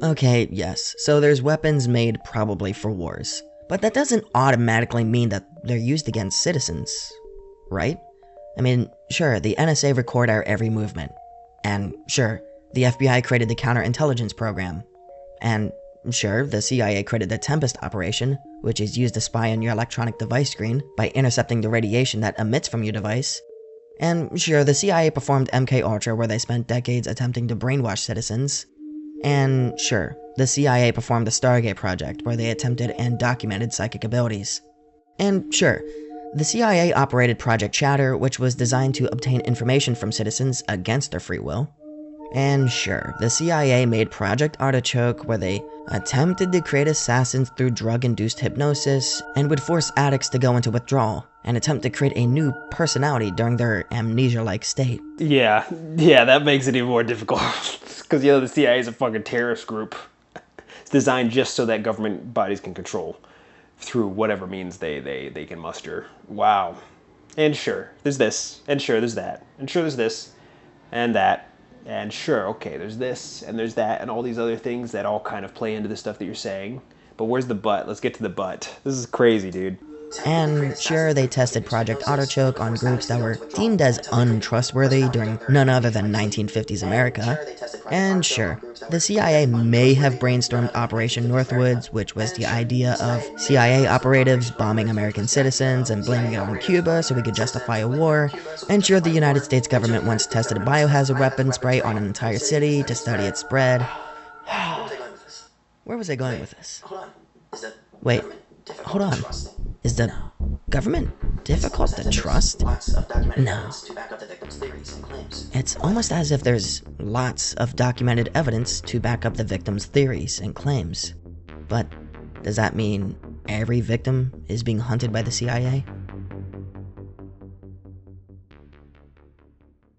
Okay, yes, so there's weapons made probably for wars, but that doesn't automatically mean that they're used against citizens, right? I mean, sure, the NSA record our every movement. And sure, the FBI created the counterintelligence program. And sure, the CIA created the Tempest operation, which is used to spy on your electronic device screen by intercepting the radiation that emits from your device. And sure, the CIA performed MKUltra, where they spent decades attempting to brainwash citizens. And sure, the CIA performed the Stargate project, where they attempted and documented psychic abilities. And sure, the CIA operated Project Chatter, which was designed to obtain information from citizens against their free will. And sure, the CIA made Project Artichoke, where they attempted to create assassins through drug-induced hypnosis and would force addicts to go into withdrawal and attempt to create a new personality during their amnesia-like state.
Yeah, that makes it even more difficult. Because, the CIA is a fucking terrorist group. It's designed just so that government bodies can control through whatever means they can muster. Wow. And sure, there's this. And sure, there's that. And sure, there's this. And that. And sure, okay, there's this. And there's that. And all these other things that all kind of play into the stuff that you're saying. But where's the but? Let's get to the but. This is crazy, dude.
And sure, they tested Project Artichoke on groups that were deemed as untrustworthy during none other than 1950s America. And sure, the CIA may have brainstormed Operation Northwoods, which was the idea of CIA operatives bombing American citizens and blaming it on Cuba so we could justify a war. And sure, the United States government once tested a biohazard weapon spray on an entire city to study its spread. Where was I going with this? Wait, hold on. Is the government difficult to trust? No. It's almost as if there's lots of documented evidence to back up the victim's theories and claims. But does that mean every victim is being hunted by the CIA?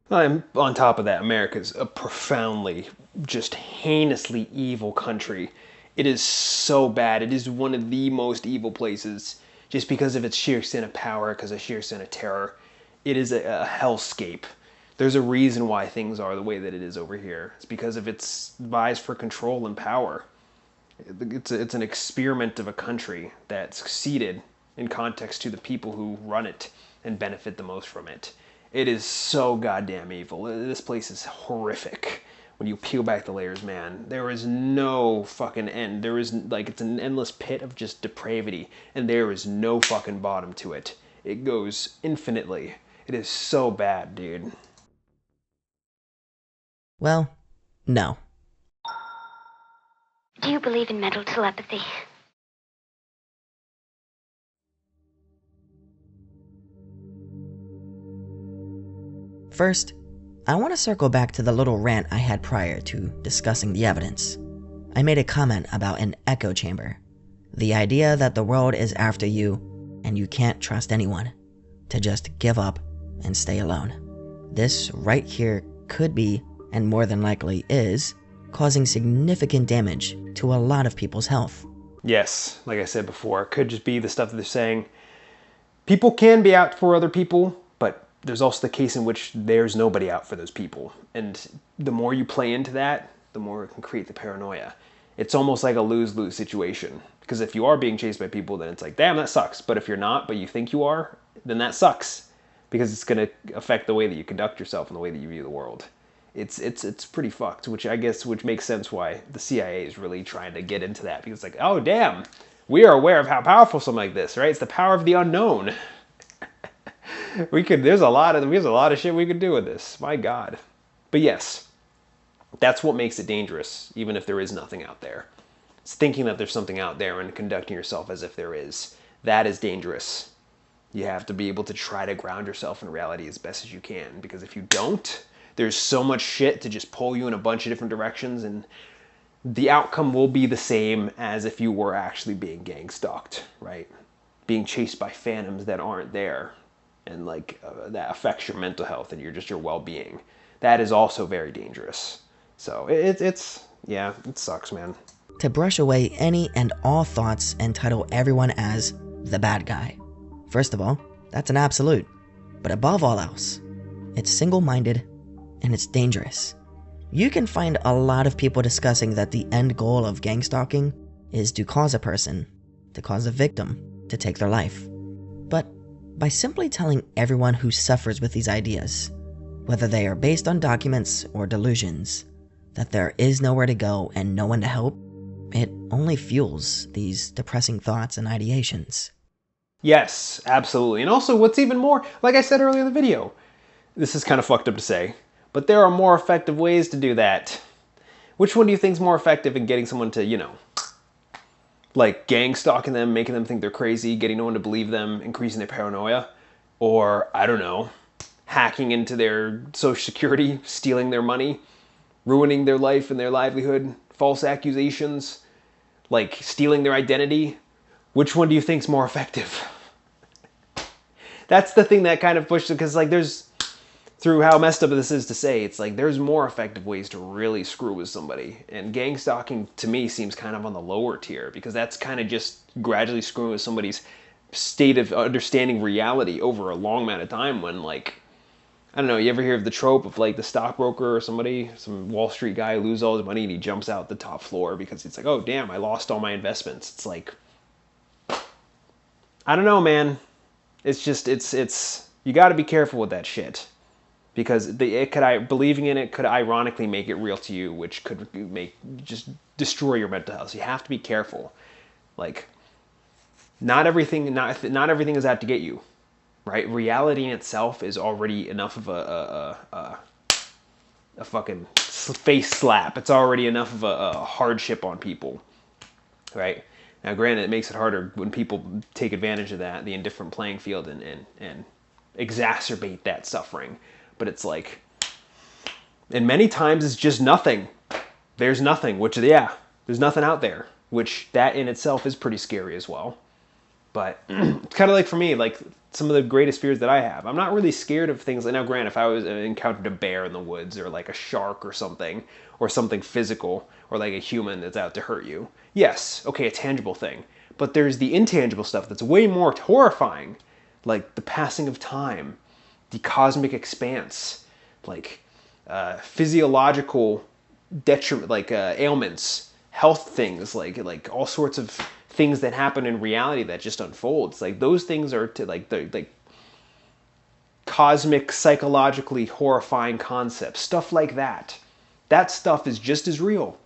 On top of that, America's a profoundly, just heinously evil country. It is so bad. It is one of the most evil places just because of its sheer sin of power, because of sheer sin of terror. It is a hellscape. There's a reason why things are the way that it is over here. It's because of its vies for control and power. It's an experiment of a country that succeeded in context to the people who run it and benefit the most from it. It is so goddamn evil. This place is horrific. When you peel back the layers, man, there is no fucking end. There is, like, it's an endless pit of just depravity, and there is no fucking bottom to it. It goes infinitely. It is so bad, dude.
Well, no.
Do you believe in mental telepathy?
First, I want to circle back to the little rant I had prior to discussing the evidence. I made a comment about an echo chamber. The idea that the world is after you and you can't trust anyone, to just give up and stay alone. This right here could be, and more than likely is, causing significant damage to a lot of people's health.
Yes, like I said before, it could just be the stuff that they're saying. People can be out for other people, but there's also the case in which there's nobody out for those people. And the more you play into that, the more it can create the paranoia. It's almost like a lose-lose situation. Because if you are being chased by people, then it's like, damn, that sucks. But if you're not, but you think you are, then that sucks. Because it's going to affect the way that you conduct yourself and the way that you view the world. It's pretty fucked, which makes sense why the CIA is really trying to get into that. Because it's like, oh, damn, we are aware of how powerful something like this, right? It's the power of the unknown. There's a lot of shit we could do with this. My God. But yes, that's what makes it dangerous, even if there is nothing out there. It's thinking that there's something out there and conducting yourself as if there is. That is dangerous. You have to be able to try to ground yourself in reality as best as you can, because if you don't, there's so much shit to just pull you in a bunch of different directions, and the outcome will be the same as if you were actually being gang stalked, right? Being chased by phantoms that aren't there, and that affects your mental health and your well-being. That is also very dangerous. So yeah, it sucks, man.
To brush away any and all thoughts and title everyone as the bad guy. First of all, that's an absolute. But above all else, it's single-minded and it's dangerous. You can find a lot of people discussing that the end goal of gang stalking is to cause a person, to cause a victim, to take their life. But by simply telling everyone who suffers with these ideas, whether they are based on documents or delusions, that there is nowhere to go and no one to help, it only fuels these depressing thoughts and ideations.
Yes, absolutely. And also, what's even more, like I said earlier in the video, this is kind of fucked up to say, but there are more effective ways to do that. Which one do you think is more effective in getting someone to, like gang stalking them, making them think they're crazy, getting no one to believe them, increasing their paranoia? Or, I don't know, hacking into their social security, stealing their money, ruining their life and their livelihood, false accusations, like stealing their identity? Which one do you think is more effective? That's the thing that kind of pushes it, because there's, through how messed up this is to say, it's like there's more effective ways to really screw with somebody. And gang stalking, to me, seems kind of on the lower tier, because that's kind of just gradually screwing with somebody's state of understanding reality over a long amount of time when, I don't know, you ever hear of the trope of the stockbroker or somebody, some Wall Street guy loses all his money and he jumps out the top floor because it's like, oh damn, I lost all my investments. It's like, I don't know, man. It's just, you got to be careful with that shit, because believing in it could ironically make it real to you, which could just destroy your mental health. So you have to be careful. Not everything is out to get you, right? Reality in itself is already enough of a fucking face slap. It's already enough of a hardship on people, right? Now, granted, it makes it harder when people take advantage of that, the indifferent playing field, and exacerbate that suffering. But it's like, and many times it's just nothing. There's nothing, there's nothing out there, which that in itself is pretty scary as well. But it's kind of like for me, like some of the greatest fears that I have. I'm not really scared of things. Now, granted, if I was encountered a bear in the woods or like a shark or something physical, or like a human that's out to hurt you, yes, okay, a tangible thing. But there's the intangible stuff that's way more horrifying, like the passing of time, the cosmic expanse, like physiological detriment, like ailments, health things, like all sorts of things that happen in reality that just unfolds. Like those things are to like cosmic, psychologically horrifying concepts, stuff like that. That stuff is just as real.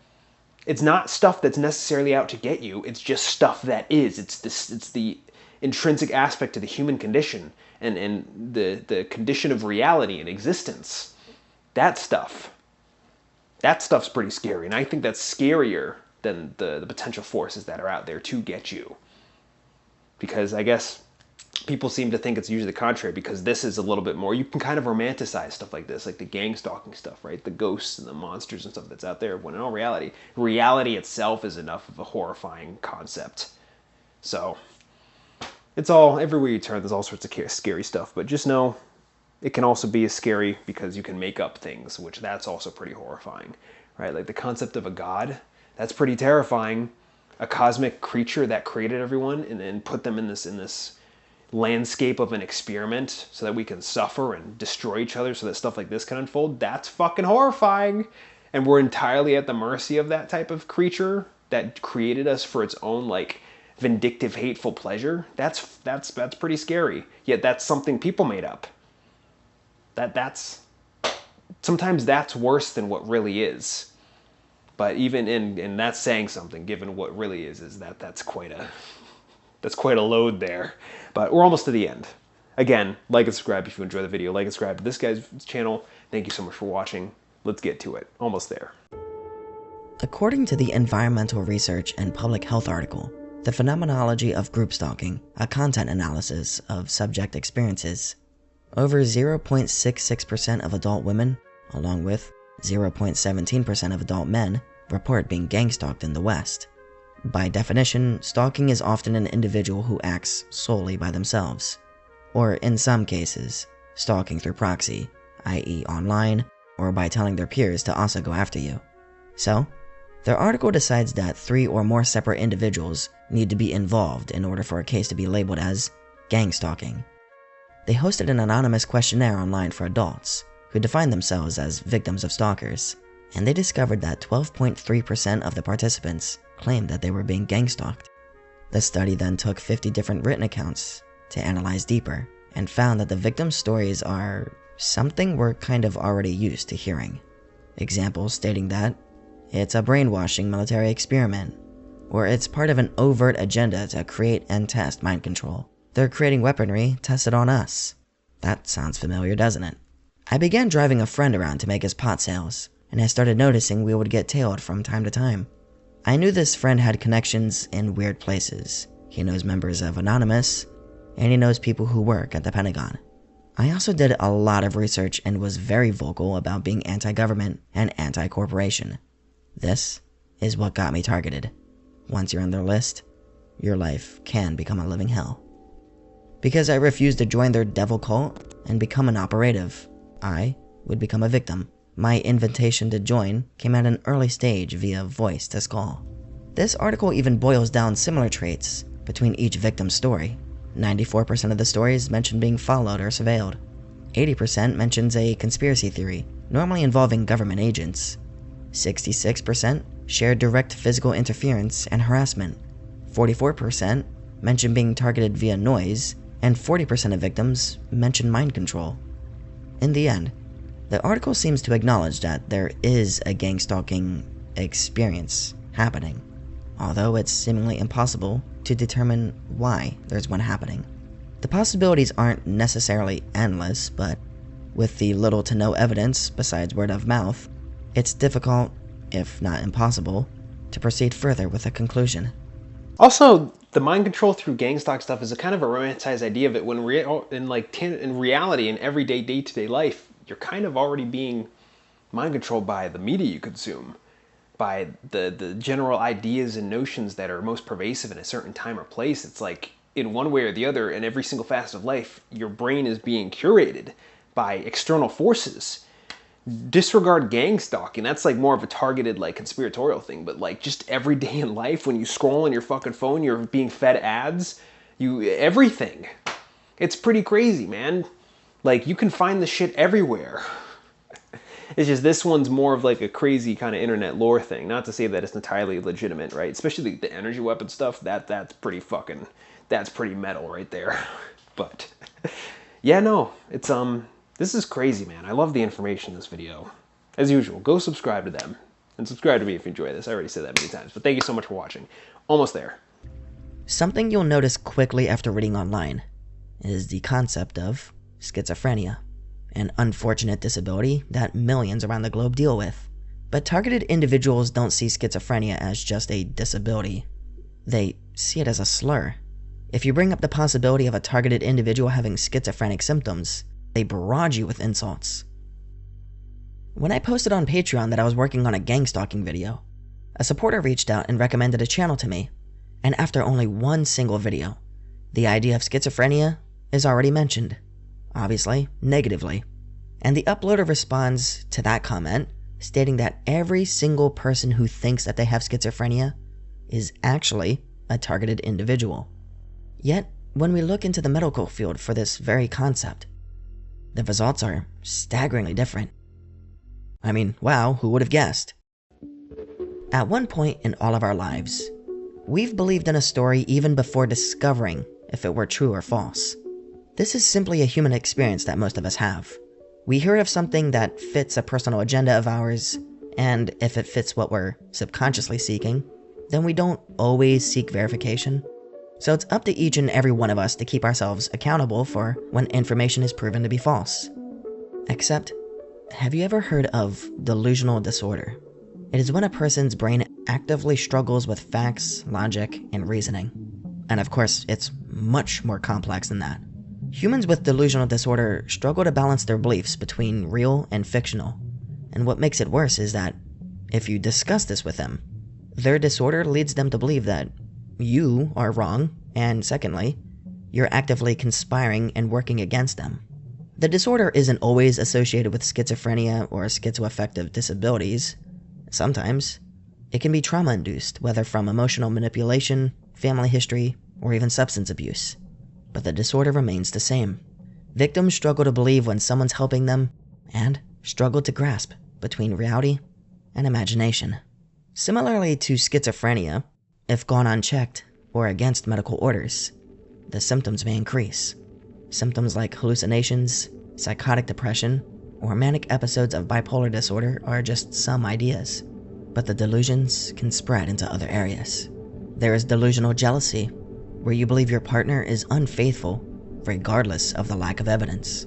It's not stuff that's necessarily out to get you. It's just stuff that is. It's the intrinsic aspect of the human condition and the condition of reality and existence. That stuff's pretty scary, and I think that's scarier than the potential forces that are out there to get you. Because I guess people seem to think it's usually the contrary, because this is a little bit more, you can kind of romanticize stuff like this, like the gang stalking stuff, right? The ghosts and the monsters and stuff that's out there, when in all reality itself is enough of a horrifying concept. So it's all, everywhere you turn, there's all sorts of scary stuff, but just know it can also be as scary because you can make up things, which that's also pretty horrifying, right? Like the concept of a god, that's pretty terrifying. A cosmic creature that created everyone and put them in this landscape of an experiment so that we can suffer and destroy each other so that stuff like this can unfold, that's fucking horrifying. And we're entirely at the mercy of that type of creature that created us for its own like vindictive, hateful pleasure. That's pretty scary. Yet that's something people made up. Sometimes that's worse than what really is. But even in that's saying something, given what really is that's quite a load there. But we're almost to the end. Again, like and subscribe if you enjoy the video. Like and subscribe to this guy's channel. Thank you so much for watching. Let's get to it. Almost there.
According to the Environmental Research and Public Health article, The Phenomenology of Group Stalking, a content analysis of subject experiences, over 0.66% of adult women, along with 0.17% of adult men, report being gang-stalked in the West. By definition, stalking is often an individual who acts solely by themselves, or in some cases, stalking through proxy, i.e. online, or by telling their peers to also go after you. So, their article decides that 3 or more separate individuals need to be involved in order for a case to be labeled as gang stalking. They hosted an anonymous questionnaire online for adults who defined themselves as victims of stalkers, and they discovered that 12.3% of the participants claimed that they were being gang stalked. The study then took 50 different written accounts to analyze deeper and found that the victims' stories are something we're kind of already used to hearing. Examples stating that it's a brainwashing military experiment, or it's part of an overt agenda to create and test mind control. They're creating weaponry tested on us. That sounds familiar, doesn't it? I began driving a friend around to make his pot sales, and I started noticing we would get tailed from time to time. I knew this friend had connections in weird places. He knows members of Anonymous, and he knows people who work at the Pentagon. I also did a lot of research and was very vocal about being anti-government and anti-corporation. This is what got me targeted. Once you're on their list, your life can become a living hell. Because I refused to join their devil cult and become an operative, I would become a victim. My invitation to join came at an early stage via voice to skull. This article even boils down similar traits between each victim's story. 94% of the stories mention being followed or surveilled. 80% mentions a conspiracy theory, normally involving government agents. 66% share direct physical interference and harassment. 44% mention being targeted via noise, and 40% of victims mention mind control. In the end, the article seems to acknowledge that there is a gang stalking experience happening, although it's seemingly impossible to determine why there's one happening. The possibilities aren't necessarily endless, but with the little to no evidence besides word of mouth, it's difficult, if not impossible, to proceed further with a conclusion.
Also, the mind control through gang stalk stuff is a kind of a romanticized idea of it when in reality, in everyday day-to-day life, you're kind of already being mind controlled by the media you consume, by the general ideas and notions that are most pervasive in a certain time or place. It's like in one way or the other, in every single facet of life, your brain is being curated by external forces. Disregard gang stalking. That's like more of a targeted, like, conspiratorial thing. But like just every day in life, when you scroll on your fucking phone, you're being fed ads. Everything. It's pretty crazy, man. Like, you can find the shit everywhere. It's just this one's more of like a crazy kind of internet lore thing. Not to say that it's entirely legitimate, right? Especially the energy weapon stuff. That's pretty fucking, that's pretty metal right there. But yeah, no, it's this is crazy, man. I love the information in this video. As usual, go subscribe to them and subscribe to me if you enjoy this. I already said that many times, but thank you so much for watching. Almost there.
Something you'll notice quickly after reading online is the concept of schizophrenia, an unfortunate disability that millions around the globe deal with. But targeted individuals don't see schizophrenia as just a disability. They see it as a slur. If you bring up the possibility of a targeted individual having schizophrenic symptoms, they barrage you with insults. When I posted on Patreon that I was working on a gangstalking video, a supporter reached out and recommended a channel to me, and after only one single video, the idea of schizophrenia is already mentioned. Obviously, negatively. And the uploader responds to that comment, stating that every single person who thinks that they have schizophrenia is actually a targeted individual. Yet, when we look into the medical field for this very concept, the results are staggeringly different. I mean, wow, who would have guessed? At one point in all of our lives, we've believed in a story even before discovering if it were true or false. This is simply a human experience that most of us have. We hear of something that fits a personal agenda of ours, and if it fits what we're subconsciously seeking, then we don't always seek verification. So it's up to each and every one of us to keep ourselves accountable for when information is proven to be false. Except, have you ever heard of delusional disorder? It is when a person's brain actively struggles with facts, logic, and reasoning. And of course, it's much more complex than that. Humans with delusional disorder struggle to balance their beliefs between real and fictional. And what makes it worse is that if you discuss this with them, their disorder leads them to believe that you are wrong, and secondly, you're actively conspiring and working against them. The disorder isn't always associated with schizophrenia or schizoaffective disabilities. Sometimes, it can be trauma-induced, whether from emotional manipulation, family history, or even substance abuse. But the disorder remains the same. Victims struggle to believe when someone's helping them, and struggle to grasp between reality and imagination. Similarly to schizophrenia, if gone unchecked or against medical orders, the symptoms may increase. Symptoms like hallucinations, psychotic depression, or manic episodes of bipolar disorder are just some ideas, but the delusions can spread into other areas. There is delusional jealousy, where you believe your partner is unfaithful regardless of the lack of evidence.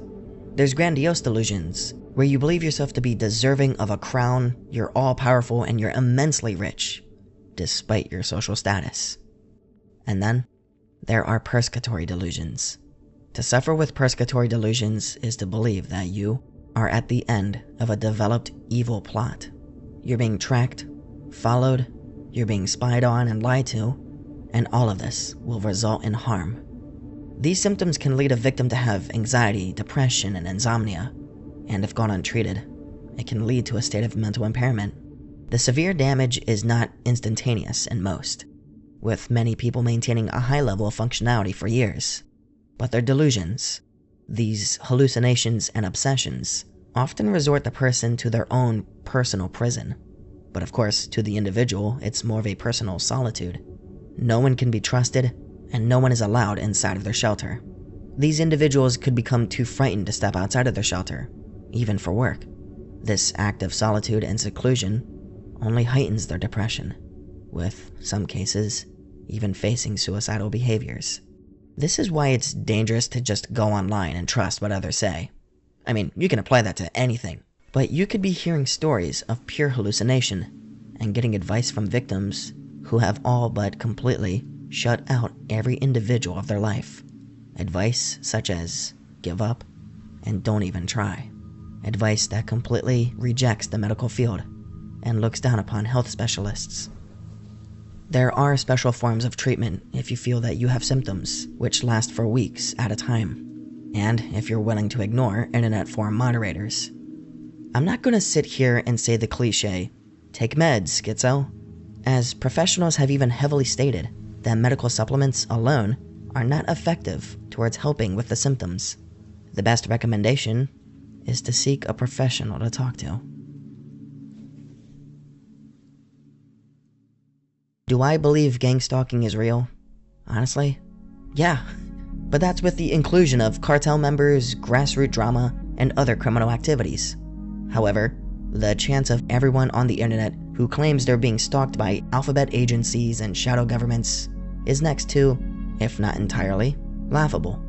There's grandiose delusions, where you believe yourself to be deserving of a crown, you're all-powerful, and you're immensely rich, despite your social status. And then, there are persecutory delusions. To suffer with persecutory delusions is to believe that you are at the end of a developed evil plot. You're being tracked, followed, you're being spied on and lied to, and all of this will result in harm. These symptoms can lead a victim to have anxiety, depression, and insomnia, and if gone untreated, it can lead to a state of mental impairment. The severe damage is not instantaneous in most, with many people maintaining a high level of functionality for years. But their delusions, these hallucinations and obsessions, often resort the person to their own personal prison. But of course, to the individual, it's more of a personal solitude. No one can be trusted, and no one is allowed inside of their shelter. These individuals could become too frightened to step outside of their shelter, even for work. This act of solitude and seclusion only heightens their depression, with some cases even facing suicidal behaviors. This is why it's dangerous to just go online and trust what others say. I mean, you can apply that to anything, but you could be hearing stories of pure hallucination and getting advice from victims who have all but completely shut out every individual of their life. Advice such as, give up and don't even try. Advice that completely rejects the medical field and looks down upon health specialists. There are special forms of treatment if you feel that you have symptoms, which last for weeks at a time, and if you're willing to ignore internet forum moderators. I'm not gonna sit here and say the cliche, take meds, schizo, as professionals have even heavily stated that medical supplements alone are not effective towards helping with the symptoms. The best recommendation is to seek a professional to talk to. Do I believe gangstalking is real? Honestly, yeah. But that's with the inclusion of cartel members, grassroots drama, and other criminal activities. However, the chance of everyone on the internet who claims they're being stalked by alphabet agencies and shadow governments is next to, if not entirely, laughable.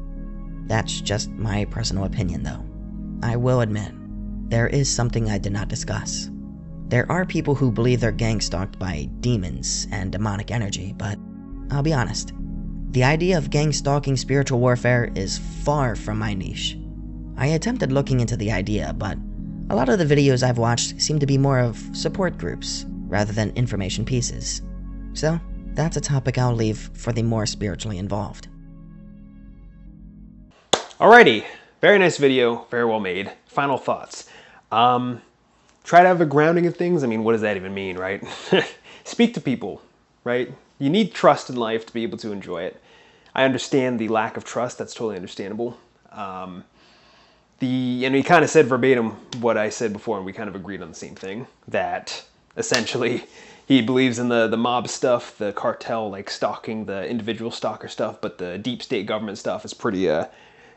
That's just my personal opinion though. I will admit, there is something I did not discuss. There are people who believe they're gang-stalked by demons and demonic energy, but I'll be honest. The idea of gang-stalking spiritual warfare is far from my niche. I attempted looking into the idea, but a lot of the videos I've watched seem to be more of support groups rather than information pieces. So, that's a topic I'll leave for the more spiritually involved.
Alrighty, very nice video, very well made. Final thoughts. Try to have a grounding of things. I mean, what does that even mean, right? Speak to people, right? You need trust in life to be able to enjoy it. I understand the lack of trust. That's totally understandable. And he kind of said verbatim what I said before, and we kind of agreed on the same thing. That essentially he believes in the mob stuff, the cartel like stalking, the individual stalker stuff, but the deep state government stuff is pretty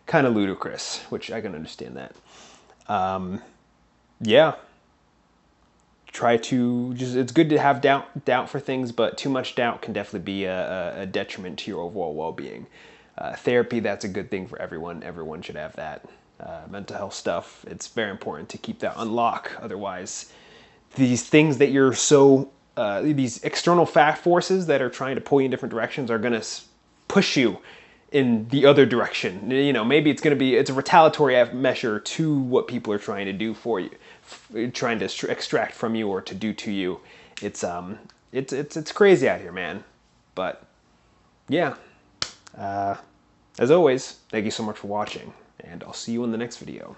kind of ludicrous, which I can understand that. Yeah. Try to it's good to have doubt for things, but too much doubt can definitely be a detriment to your overall well-being. Therapy, that's a good thing for everyone. Everyone should have that. Mental health stuff, it's very important to keep that on lock. Otherwise, these things that you're these external forces that are trying to pull you in different directions are going to push you in the other direction. You know, maybe it's a retaliatory measure to what people are trying to do for you, trying to extract from you or to do to you. It's crazy out here, man. But yeah, as always, thank you so much for watching, and I'll see you in the next video.